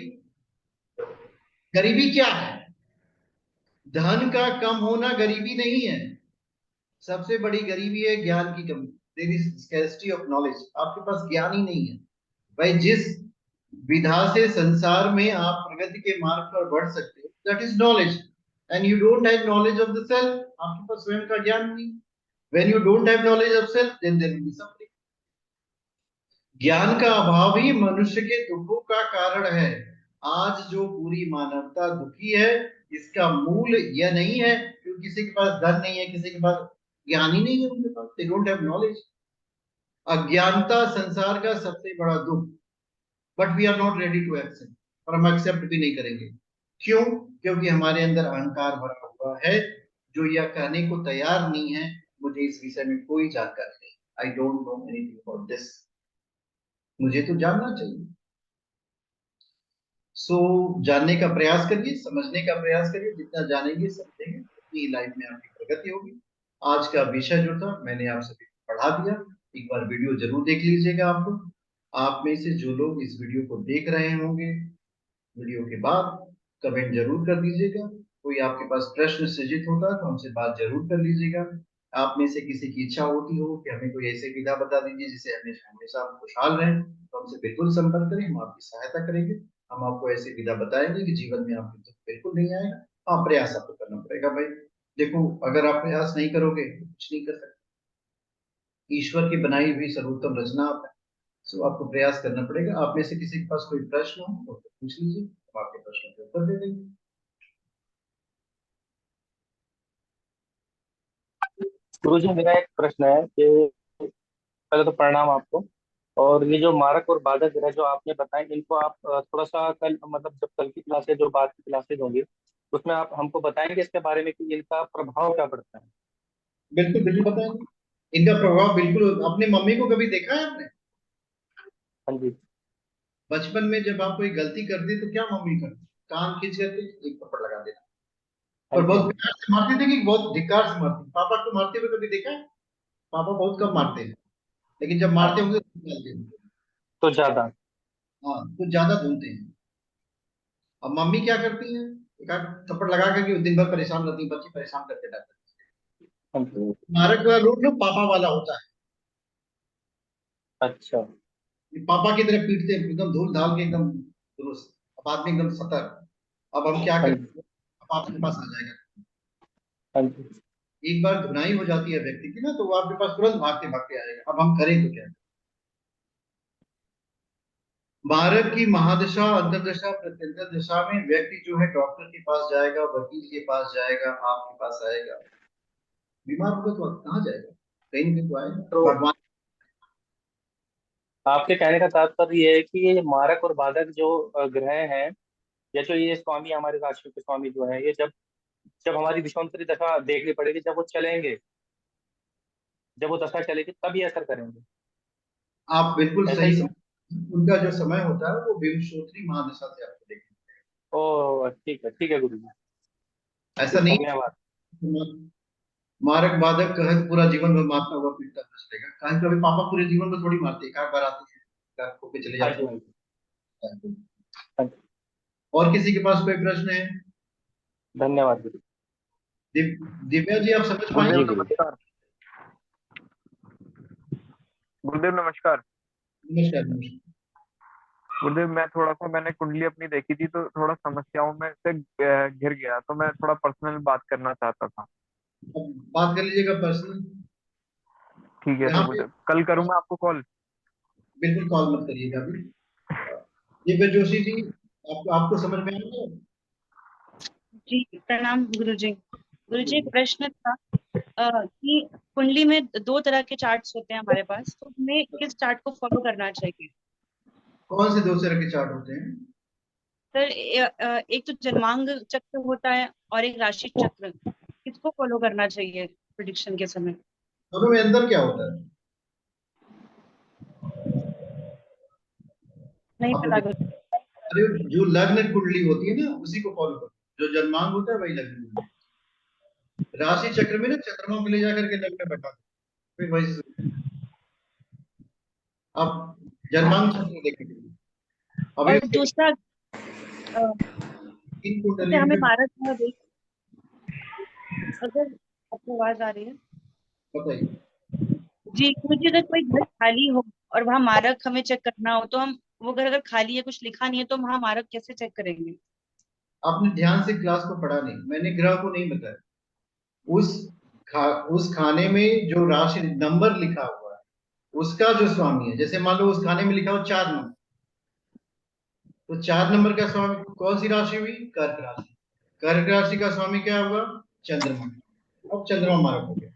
गरीबी क्या है? धन का कम होना गरीबी नहीं है, सबसे बड़ी गरीबी है ज्ञान की कमी। There is scarcity of knowledge. आपके पास ज्ञान ही नहीं है। भाई जिस विधा से संसार में आप प्रगति के मार्ग पर बढ़ सकते हो, that is knowledge. And you don't have knowledge of the self, आपके पास स्वयं का ज्ञान नहीं। When you don't have knowledge of self then there will be suffering. ज्ञान का अभाव ही मनुष्य के दुखों का कारण है। आज जो पूरी मानवता दुखी है इसका मूल यह नहीं है कि किसी के पास धन नहीं है, किसी के पास ज्ञान ही नहीं है, उनके पास दे डोंट हैव नॉलेज। अज्ञानता संसार का सबसे बड़ा दुख, but we are not ready to accept. और हम एक्सेप्ट भी नहीं करेंगे। क्यों? क्योंकि हमारे अंदर अहंकार भरा हुआ है जो यह कहने को तैयार नहीं है मुझे इस विषय में कोई जानकारी नहीं, I don't know anything about this, मुझे तो जानना चाहिए। सो जानने का प्रयास करिए, समझने का प्रयास करिए, जितना जानेंगे समझेंगे उतनी लाइफ में आपकी प्रगति होगी। आज का विषय जो था मैंने आप सभी को पढ़ा दिया, एक बार वीडियो जरूर देख लीजिएगा। आप लोग, आप में से जो लोग इस वीडियो को देख रहे होंगे, वीडियो के बाद कमेंट जरूर कर दीजिएगा। कोई आपके पास प्रश्न सृजित होता है तो हमसे बात जरूर कर लीजिएगा। आप में से किसी की इच्छा होती हो कि हमें कोई ऐसे विधा बता दीजिए जिससे हमेशा हमेशा हम खुशहाल रहें, तो हमसे बिल्कुल संपर्क करें, हम आपकी सहायता करेंगे। हम आपको ऐसी विधा बताएंगे कि जीवन में आपको दुख बिल्कुल नहीं आएगा। हाँ, प्रयास आपको करना पड़ेगा भाई। देखो, अगर आप प्रयास नहीं करोगे तो कुछ नहीं कर सकते। ईश्वर की बनाई हुई सर्वोत्तम रचना आप है। सो आपको प्रयास करना पड़ेगा। आप में से किसी के पास कोई प्रश्न हो तो पूछ लीजिए, हम आपके प्रश्नों के उत्तर दे देंगे। गुरुजी, मेरा एक प्रश्न है कि पहले तो प्रणाम आपको। और ये जो मारक और बाधक ग्रह जो आपने बताए, इनको आप थोड़ा सा कल, मतलब जब कल की क्लासेज, जो बाद की क्लासेज होंगी, उसमें आप हमको बताएंगे इसके बारे में कि इनका प्रभाव क्या पड़ता है। बिल्कुल बिल्कुल बताएंगे। इनका प्रभाव बिल्कुल, अपने मम्मी को कभी देखा है आपने? हाँ जी। बचपन में जब आप कोई गलती करते तो क्या मम्मी करती? कान खींच करके एक थप्पड़ लगा देना, हाँ और जी। बहुत प्यार से मारती थी कि बहुत धिक्कार से मारती। पापा को मारते हुए कभी देखा है? पापा बहुत कम मारते हैं, लेकिन जब हाँ, मारते होंगे तो डालते होंगे। तो ज्यादा। हाँ, कुछ ज्यादा धुलते हैं। अब मम्मी क्या करती है? एक आध थप्पड़ लगा करके दिन भर परेशान रहती है, बच्चे परेशान करते रहते हैं। हाँ जी। तो मारक वाला रूप ना पापा वाला होता है। अच्छा। ये पापा की तरह पीटते हैं, एकदम धूल धाल के, एकदम दुरुस्त। अब आदमी एकदम सतर्क। अब हम क्या हाँ करें? जी। अब आपके पास आ जाएगा। हाँ जी। एक बार धुनाई हो जाती है व्यक्ति की ना, तो वो आपके पास तुरंत भागते भागते आएगा। अब हम करें तो क्या? भारत की महादशा, अंतरदशा, प्रत्यंतर दशा में व्यक्ति जो है डॉक्टर के पास जाएगा, वकील के पास जाएगा, आपके पास आएगा। बीमार होगा तो आप कहाँ जाएगा? कहीं ना कहीं तो तो आएगा भगवान। आपके कहने का तात्पर्य ये है कि ये मारक और बाधक जो ग्रह हैं, या जो ये स्वामी, हमारे राशि के स्वामी जो है, ये जब जब हमारी विषांतरी दशा देखनी पड़ेगी, जब वो चलेंगे, जब वो दशा चलेगी, तब ये असर करेंगे। आप बिल्कुल ऐसा सही ही है? समझ। उनका जो समय होता है वो विंशोत्तरी महादशा से आपको देखना। ओ ठीक है गुरु जी। ऐसा नहीं धन्यवाद। है मारक बाधक कहत पूरा जीवन भर मारता हुआ पीटता हुआ चलेगा। कहीं कभी पापा पूरे जीवन में थोड़ी मारते, एक आध बार आते हैं, एक आध खो के चले हाँ जाते जी। हाँ जी। हैं। हाँ जी। और किसी के पास कोई प्रश्न है? धन्यवाद गुरु। दिव्या जी, आप समझ गुरुदेव जी पाएंगे? गुरु जी। नमस्कार। गुरुदेव नमस्कार। नमस्कार नमस्कार। गुरुदेव, मैं थोड़ा सा, मैंने कुंडली अपनी देखी थी तो थोड़ा समस्याओं में से घिर गया, तो मैं थोड़ा पर्सनल बात करना चाहता था। अब बात कर लीजिएगा पर्सनल। ठीक है तो यहाँ पे गुरुदेव, कल करूँ मैं आपको कॉल? बिल्कुल कॉल मत करिएगा अभी। दिव्या जोशी जी, आपको समझ में आएगा? जी प्रणाम गुरुजी। गुरुजी, एक प्रश्न था कि कुंडली में दो तरह के चार्ट्स होते हैं हमारे पास, तो हमें किस चार्ट को फॉलो करना चाहिए? कौन से दो तरह के चार्ट होते हैं? सर, एक तो जन्मांग चक्र होता है और एक राशि चक्र। किसको फॉलो करना चाहिए प्रिडिक्शन के समय? दोनों में अंदर क्या होता है? नहीं आपने पता देखा? गुरु। अरे, जो लग्न कुंडली होती है ना उसी को फॉलो करो। जो जन्मांग होता है वही लग्न कुंडली। राशि चक्र में ना चंद्रमा को ले जाकर के लग्न में बैठा दो, फिर वही से आप जन्मांग चक्र देखेंगे। अभी और दूसरा, तीन जैसे कुंडलियों हमें में भारत में देख, अगर आपको आवाज आ रही है? बताइए। जी मुझे, अगर कोई घर खाली हो और वहां मारक हमें चेक करना हो, तो हम, वो घर अगर खाली है, कुछ लिखा नहीं है, तो वहां मारक कैसे चेक करेंगे? आपने ध्यान से क्लास को पढ़ा नहीं, मैंने ग्रह को नहीं बताया। उस उस खाने में जो राशि नंबर लिखा हुआ है उसका जो स्वामी है, जैसे मान लो उस खाने में लिखा हो 4 नंबर, तो 4 नंबर का स्वामी कौन सी राशि हुई? कर्क राशि। कर्क राशि का स्वामी क्या हुआ? चंद्रमा। अब चंद्रमा मारक हो गया।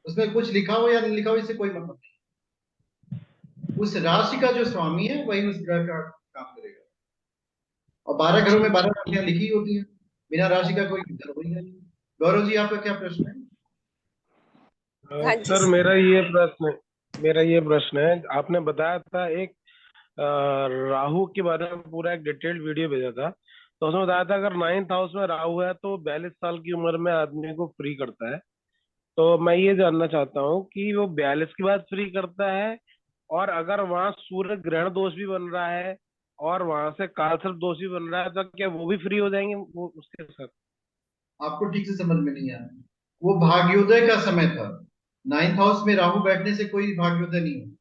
उसमें कुछ लिखा हो या नहीं लिखा हो इससे कोई मतलब नहीं। उस राशि का जो स्वामी है वही उस ग्रह का काम करेगा। और 12 घरों में 12 राशियां लिखी होती हैं, बिना राशि का कोई घर हो ही नहीं। गौरव जी, आपका क्या प्रश्न है? हाँ जी सर मेरा ये प्रश्न है, आपने बताया था एक राहु के बारे में पूरा एक डिटेल्ड वीडियो भेजा था, तो उसमें बताया था अगर 9th हाउस में राहु है तो 42 साल की उम्र में आदमी को फ्री करता है। तो मैं ये जानना चाहता हूँ कि वो 42 के बाद फ्री करता है, और अगर वहां सूर्य ग्रहण दोष भी बन रहा है और वहां से कालसर्प दोष भी बन रहा है, तो क्या वो भी फ्री हो जाएंगे वो उसके साथ? आपको ठीक से समझ में नहीं आया। वो भाग्योदय का समय था। 9th हाउस में राहु बैठने से कोई भाग्योदय नहीं है।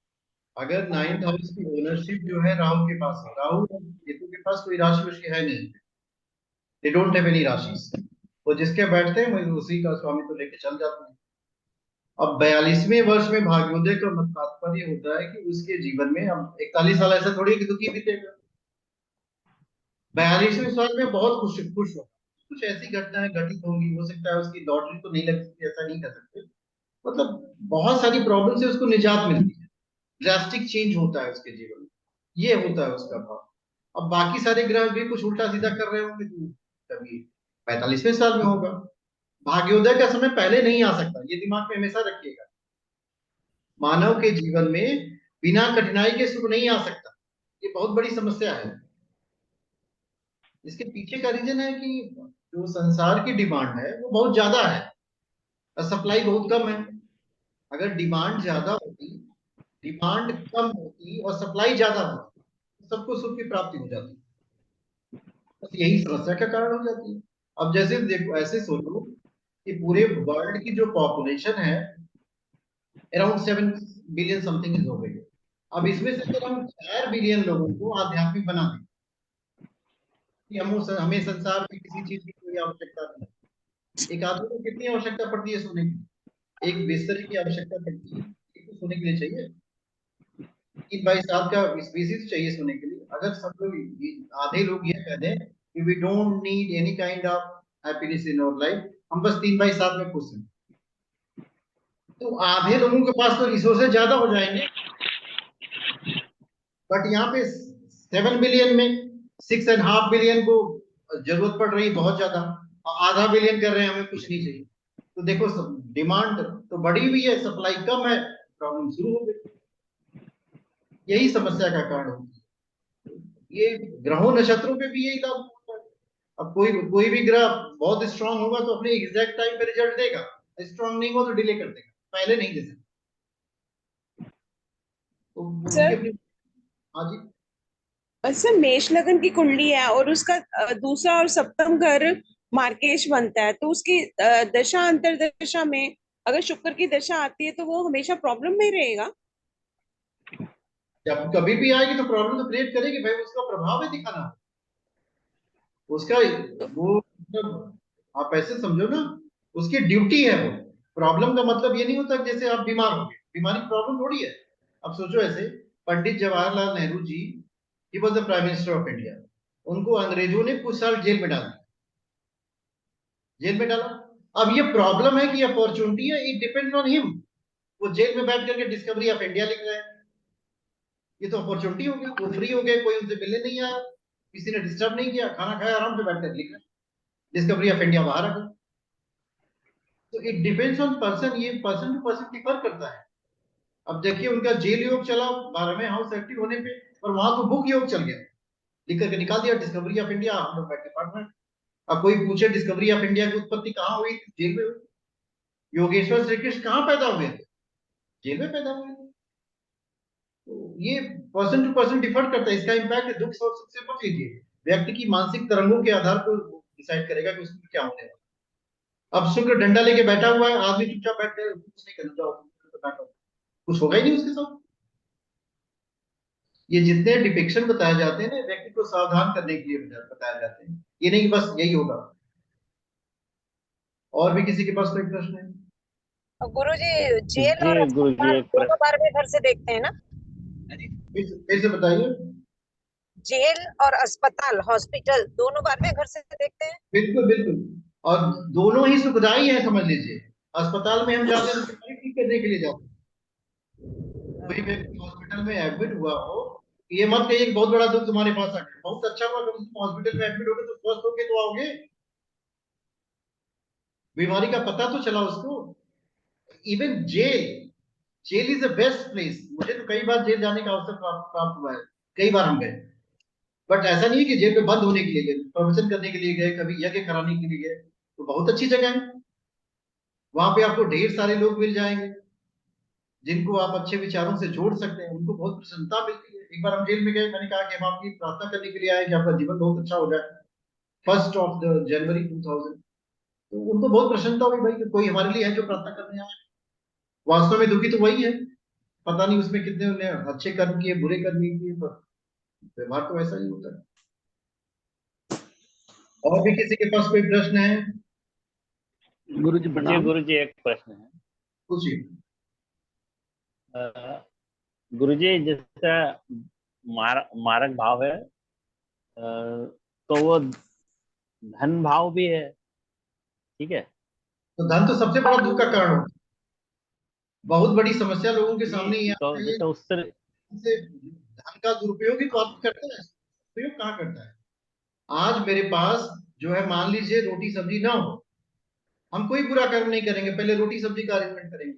अगर 9th हाउस की ओनरशिप जो है राहु के पास है, राहु और केतु के पास कोई राशि वशी है नहीं, दे डोंट हैव एनी राशि। वो जिसके बैठते हैं वही उसी का स्वामी तो लेके चल जाते हैं। अब 42वें वर्ष में भाग्योदय का मत तात्पर्य होता है कि उसके जीवन में, अब 41 साल ऐसा थोड़ी है कि दुखी बीतेगा। 42वें साल में बहुत खुश हो, कुछ ऐसी घटनाएं घटित होंगी, हो सकता है उसकी लॉटरी तो नहीं लग सकती, ऐसा नहीं कर सकते, मतलब बहुत सारी प्रॉब्लम से उसको निजात मिलती है, ड्रास्टिक चेंज होता है उसके जीवन में, ये होता है उसका भाव। अब बाकी सारे ग्रह भी कुछ उल्टा सीधा कर रहे होंगे तो कभी 45वें साल में होगा। भाग्योदय का समय पहले नहीं आ सकता, ये दिमाग में हमेशा रखिएगा। मानव के जीवन में बिना कठिनाई के सुख नहीं आ सकता, ये बहुत बड़ी समस्या है। इसके पीछे का रीजन है कि जो संसार की डिमांड है वो बहुत ज्यादा है और सप्लाई बहुत कम है। अगर डिमांड ज्यादा होती, डिमांड कम होती और सप्लाई ज्यादा होती, तो सबको सुख की प्राप्ति हो जाती। बस यही समस्या का कारण हो जाती है। अब जैसे देखो, ऐसे सोचो कि पूरे वर्ल्ड की जो पॉपुलेशन है अराउंड 7 बिलियन समथिंग हो गई है। अब इसमें से अगर हम 4 बिलियन लोगों को आध्यात्मिक बना दें कि हमें संसार में किसी चीज की कोई आवश्यकता नहीं। एक आदमी को कितनी आवश्यकता पड़ती है सोने की? एक बिस्तर की आवश्यकता पड़ती है, एक तो सोने के लिए चाहिए, 3 बाई 7 का स्पेसिस चाहिए सोने के लिए। अगर सब लोग आधे लोग ये कह दें कि we don't need any kind of happiness in our life, हम बस 3 बाई 7 में खुश हैं, तो आधे लोगों के पास तो रिसोर्सेज ज्यादा हो जाएंगे। बट यहाँ पे 7 बिलियन में 6.5 बिलियन को जरूरत पड़ रही बहुत ज्यादा, और आधा बिलियन कर रहे हैं हमें कुछ नहीं चाहिए। तो देखो, डिमांड तो बढ़ी हुई है, सप्लाई कम है, प्रॉब्लम शुरू हो गई। यही समस्या का कारण होती है। ये ग्रहों नक्षत्रों पे भी यही लागू होता है। अब कोई कोई भी ग्रह बहुत स्ट्रांग होगा तो अपने एग्जैक्ट टाइम पे रिजल्ट देगा, स्ट्रांग नहीं हो तो डिले कर देगा, पहले नहीं दे सकता। तो उसकी सर। अपनी। हाँ जी। सर, मेष लगन की कुंडली है और उसका दूसरा और सप्तम घर मार्केश बनता है, तो उसकी दशा अंतरदशा में अगर शुक्र की दशा आती है तो वो हमेशा प्रॉब्लम में रहेगा। जब कभी भी आएगी तो प्रॉब्लम तो क्रिएट करेगी भाई, उसका प्रभाव है दिखाना, उसका वो मतलब आप ऐसे समझो ना, उसकी ड्यूटी है वो। प्रॉब्लम का मतलब ये नहीं होता कि जैसे आप बीमार हो गए, बीमारी प्रॉब्लम थोड़ी है। अब सोचो ऐसे, Pandit Jawaharlal Nehru ji, he was the prime minister of India, उनको अंग्रेजों ने कुछ साल जेल में डाल दिया, जेल में डाला। अब ये प्रॉब्लम है कि अपॉर्चुनिटी है, इट डिपेंड्स ऑन हिम। वो जेल में बैठ करके डिस्कवरी ऑफ इंडिया लिख रहे हैं, ये तो अपॉर्चुनिटी हो गई, वो फ्री हो गए, कोई उनसे मिलने नहीं आया, किसी ने डिस्टर्ब नहीं किया, खाना खाया, आराम से बैठ कर लिख रहे हैं, डिस्कवरी ऑफ इंडिया बाहर आ गई। तो इट डिपेंड्स ऑन पर्सन, ये पर्सन टू पर्सन डिफर करता है। अब देखिए, उनका जेल योग चला 12वें हाउस एक्टिव होने पे, और वहां तो बुक योग चल गया, लिख करके निकाल दिया डिस्कवरी ऑफ इंडिया, हम लोग बैठ के पढ़ रहे हैं। अब कोई पूछे डिस्कवरी ऑफ इंडिया की उत्पत्ति कहाँ हुई? जेल में हुई। योगेश्वर श्री कृष्ण कहाँ पैदा हुए थे? जेल में पैदा हुए थे। तो ये पर्सन टू पर्सन डिफर करता है, इसका इम्पैक्ट दुख सुख से बच लीजिए, व्यक्ति की मानसिक तरंगों के आधार पर डिसाइड करेगा कि उसमें क्या होने वाला। अब शुक्र डंडा लेके बैठा हुआ है, आदमी चुपचाप बैठ के कुछ नहीं करना, जाओ कुछ होगा ही नहीं उसके साथ। ये जितने डिपिक्शन बताए जाते हैं ना, व्यक्ति को सावधान करने के लिए बताए जाते हैं, ये नहीं बस यही होगा। और भी किसी के पास कोई प्रश्न है? गुरुजी, जेल और जी गुरुजी अस्पताल एक दोनों बार में घर से देखते हैं ना? फिर से बताइए। जेल और अस्पताल, हॉस्पिटल दोनों बार में घर से देखते हैं? बिल्कुल बिल्कुल, और दोनों ही सुखदाई है, समझ लीजिए। अस्पताल में हम जाते हैं तो बीमारी ठीक करने के लिए जाते हैं। कोई व्यक्ति हॉस्पिटल में एडमिट हुआ हो ये मत कहिए कि बहुत बड़ा दुख तुम्हारे पास आ गया, बहुत अच्छा हुआ कम से कम हॉस्पिटल में एडमिट हो गए तो स्वस्थ होके तो आओगे, बीमारी का पता तो चला उसको। Even jail is the best place. मुझे तो कई बार जेल जाने का अवसर प्राप्त हुआ है, कई बार हम गए, बट ऐसा नहीं है कि जेल में बंद होने के लिए गए, प्रवचन करने के लिए गए, कभी यज्ञ कराने के लिए गए, तो बहुत अच्छी जगह है। वहां पे आपको ढेर सारे लोग मिल जाएंगे जिनको आप अच्छे विचारों से जोड़ सकते हैं, उनको बहुत प्रसन्नता मिलती है। एक बार हम जेल में गए, मैंने कहा कि हम आपकी प्रार्थना करने के लिए आए कि आपका जीवन बहुत अच्छा हो जाए, 1 जनवरी 2000। तो उनको बहुत प्रसन्नता हुई भाई कि कोई हमारे लिए है जो प्रार्थना करने आया। वास्तव में दुखी तो वही है, पता नहीं उसमें कितने उन्हें अच्छे कर्म किए, बुरे कर्म किए, पर व्यवहार तो ऐसा ही होता है। और भी किसी के पास कोई प्रश्न है? गुरुजी प्रणाम। गुरुजी एक प्रश्न है। पूछिए। गुरुजी जैसे मारक भाव है, तो वो धन भाव भी है, ठीक है? तो धन तो सबसे बड़ा दुख का कारण होता है। बहुत बड़ी समस्या लोगों के सामने ये तो आता है जैसे उससे से धन का दुरुपयोग ही तो आदमी करता है, उपयोग कहाँ करता है। आज मेरे पास जो है, मान लीजिए रोटी सब्जी ना हो, हम कोई बुरा कर्म नहीं करेंगे, पहले रोटी सब्जी का अरेंजमेंट करेंगे,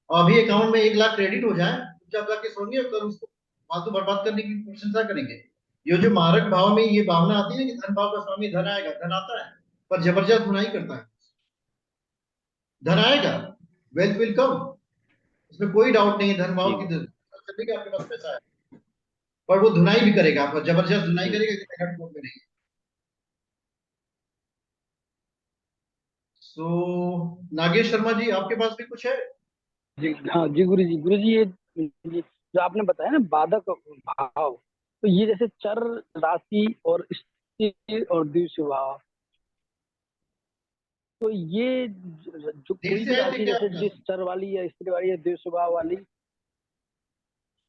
और अभी अकाउंट में 1 लाख क्रेडिट हो जाए, जब जाके सोएंगे और कल उसको फालतू बर्बाद करने की प्रशंसा करेंगे। ये जो मारक भाव में ये भावना आती है कि धन भाव का स्वामी धन आएगा, धन आता है पर जबरदस्त बुनाई करता है। धन आएगा, वेल्थ विल कम, इसमें कोई डाउट नहीं है, धन भाव की करने के आपके पास पैसा है, पर वो धुनाई भी करेगा, आपको जबरदस्त धुनाई करेगा, इतने कोड में नहीं। सो नागेश शर्मा जी, आपके पास भी कुछ है? जी हाँ जी गुरुजी। गुरुजी ये जो आपने बताया ना बाधक भाव, तो ये जैसे चर राशि और स्थिर और द्वितीय भाव, तो ये जो कोई भी राशि जैसे जिस चर वाली या स्त्री वाली या द्वितीय भाव वाली।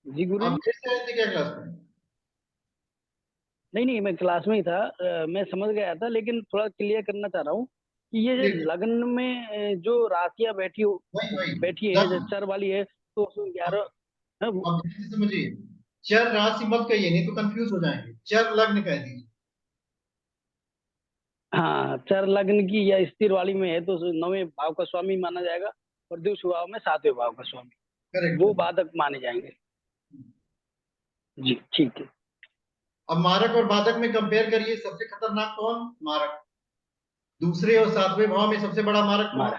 जी गुरु आप क्या क्लास में? नहीं मैं क्लास में ही था, मैं समझ गया था, लेकिन थोड़ा क्लियर करना चाह रहा हूँ कि ये जो लग्न में जो राशियां बैठी है जो चर वाली है, तो उसमें 11 समझिए, चर राशि मत कहिए, नहीं तो कंफ्यूज हो जाएंगे, चर लग्न कह दीजिए। हाँ, चर लग्न की या स्थिर वाली में है तो 9वें भाव का स्वामी माना जाएगा, और द्वितीय भाव में 7वें भाव का स्वामी, वो बाधक माने जाएंगे। जी ठीक है। अब मारक और बाधक में कंपेयर करिए, सबसे खतरनाक कौन? मारक। दूसरे और 7वें भाव में सबसे बड़ा मारक कौन?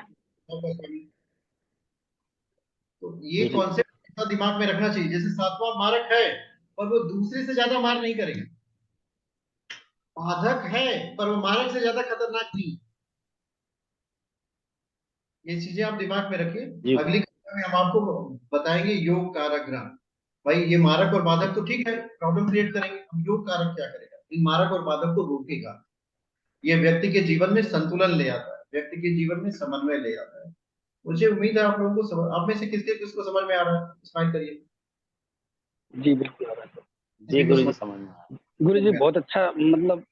तो ये कॉन्सेप्ट दिमाग में रखना चाहिए। जैसे 7वां मारक है पर वो दूसरे से ज्यादा मार नहीं करेगा, बाधक है पर वो मारक से ज्यादा खतरनाक नहीं। ये चीजें आप दिमाग में रखिए। अगली कक्षा में हम आपको बताएंगे योग कारक ग्रह। भाई ये मारक और बाधक तो ठीक है, प्रॉब्लम क्रिएट करेंगे, हम योग कारक क्या करेगा? इन मारक और बाधक को रोकेगा, ये व्यक्ति के जीवन में संतुलन ले आता है, व्यक्ति के जीवन में समन्वय ले आता है। मुझे उम्मीद है आप लोगों को आप में से किसको समझ में आ रहा है, स्माइल करिए। जी बिल्कुल आ रहा है। जी गुरुजी समझ में आ रहा है। गुरुजी बहुत अच्छा, मतलब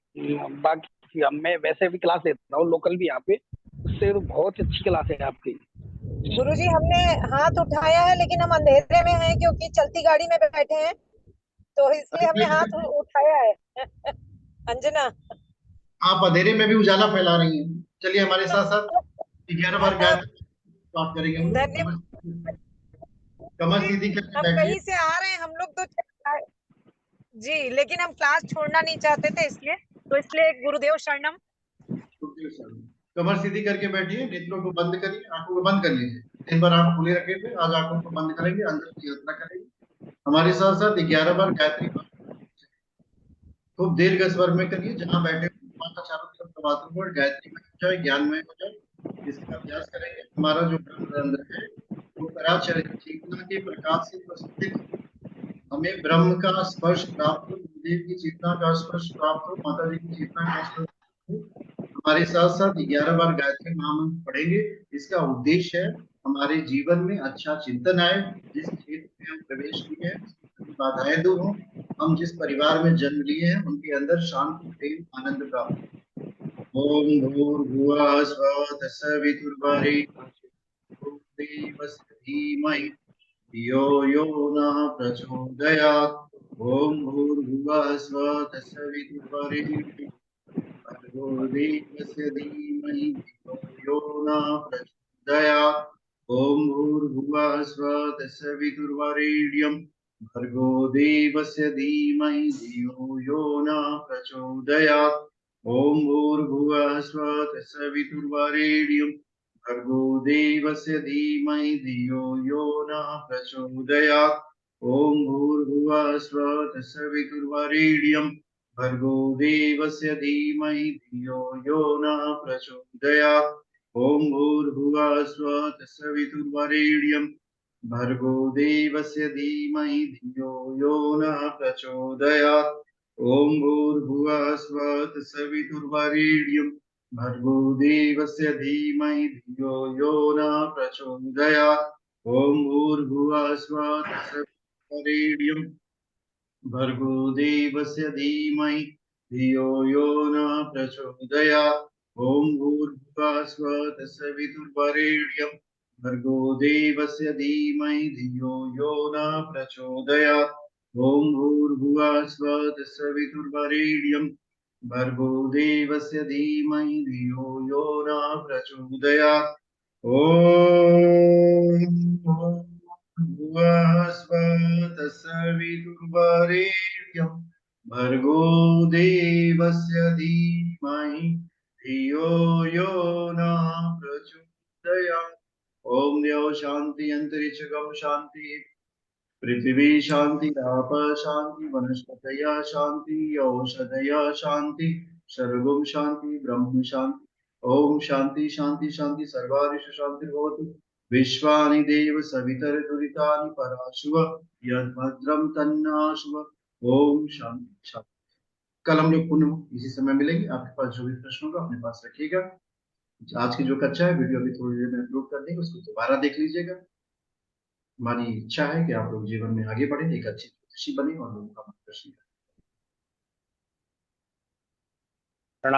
बाकी मैं वैसे भी क्लास लेता हूँ लोकल भी यहाँ पे, उससे तो बहुत अच्छी क्लास है आपकी। गुरुजी हमने हाथ उठाया है, लेकिन हम अंधेरे में हैं क्योंकि चलती गाड़ी में बैठे हैं, तो इसलिए हमने हाथ उठाया है। अंजना, आप अंधेरे में भी उजाला फैला रही हैं। चलिए हमारे साथ साथ 11 बार गायत्री बात करेंगे हम लोग। कमर सीधी करके हम बैठिए। कहीं से आ रहे हैं हम लोग तो जी, लेकिन हम क्लास छोड़ना नहीं चाहते थे, इसलिए गुरुदेव शरणम। कमर सीधी करके बैठिए, नेत्रों को बंद करिए, आंखों को बंद कर लीजिए। दिन भर आंख खुले रखे थे, आज आंखों को बंद करेंगे, अंदर की यात्रा करेंगे। हमारे साथ साथ 11 बार गायत्री खूब दीर्घ स्वर में करिए, जहां बैठे माता चारों तरफ प्रवासन पर गायत्री में हो जाए, ज्ञानमय हो जाए। इसका अभ्यास करेंगे। हमारा जो अंदर है वो पराचर चेतना के प्रकाश से प्रस्फुटित हो, हमें ब्रह्म का स्पर्श प्राप्त हो, गुरुदेव की चेतना का स्पर्श प्राप्त हो, माता जी की चेतना का स्पर्श हो। हमारे साथ साथ 11 बार गायत्री महामंत्र पढ़ेंगे। इसका उद्देश्य है हमारे जीवन में अच्छा चिंतन आए, जिस क्षेत्र में हम प्रवेश किए हैं उसकी बाधाएं दूर हो, हम जिस परिवार में जन्म लिए हैं उनके अंदर शांति, प्रेम, आनंद प्राप्त हो। ओम भूर्भुवः स्वः तत्सवितुर्वरेण्यं देवस्य धीमहि धियो यो नः प्रचोदयात्। ओम भूर्भुवः स्वः तत्सवितुर्वरेण्यं भर्गो देवस्य धीमहि धियो यो न प्रचोदयात्। ओम भूर्भुवः स्वः तत्सवितुर्वरेण्यं भर्गो देवस्य धीमहि धियो यो न प्रचोदयात्। ओम भूर्भुवः स्वः तत्सवितुर्वरेण्यं भर्गो देवस्य धीमहि धियो यो न प्रचोदयात्। ओम भूर्भुवः स्वः तत्सवितुर्वरेण्यं भर्गो देवस्य धीमहि धियो यो न प्रचोदयात्। ओम भूर्भुवः स्वः तत्सवितुर्वरेण्यं भर्गो देवस्य धीमहि धियो यो न प्रचोदयात्। ओम भूर्भुवः स्वः तत्सवितुर्वरेण्यं भर्गो देवस्य धीमहि धियो यो न प्रचोदयात्। ओम भूर्भुवः स्वः तत्सवितुर्वरेण्यं भर्गो देवस्य धीमहि धियो यो न प्रचोदयात्। ओम भूर्भुवः स्वः तत्सवितुर्वरेण्यं भर्गो देवस्य धीमहि धियो यो न प्रचोदयात्। ओम भूर्भुवः स्वः तत्सवितुर्वरेण्यं भर्गो देवस्य धीमहि धियो यो न प्रचोदयात्। ओम भुवः स्वः तत्सवितुर्वरेण्यं भर्गो देवस्य धीमहि धियो यो न प्रचोदयात्। ओम द्यौ शांति अंतरिक्षगम शांति पृथ्वी शांति आप शांति वनस्पतयः शांति औषधयः शांति सर्वं शांति ब्रह्म शांति। ओम शांति शांति शांति सर्वारिषु शांतिर्भवतु। विश्वानि देव सवितरदुरितानि पराशुव यद्भद्रं तन्नाशुव। ओम शांति शांति। कल हम लोग पुनः इसी समय मिलेंगे। आपके पास जो भी प्रश्न होगा अपने पास रखिएगा। आज की जो कक्षा है वीडियो अभी थोड़ी देर में अपलोड कर देंगे, उसको दोबारा देख लीजिएगा। हमारी इच्छा है कि आप लोग जीवन में आगे बढ़े, एक अच्छी ज्योतिषी बने और लोगों का मार्गदर्शन करें।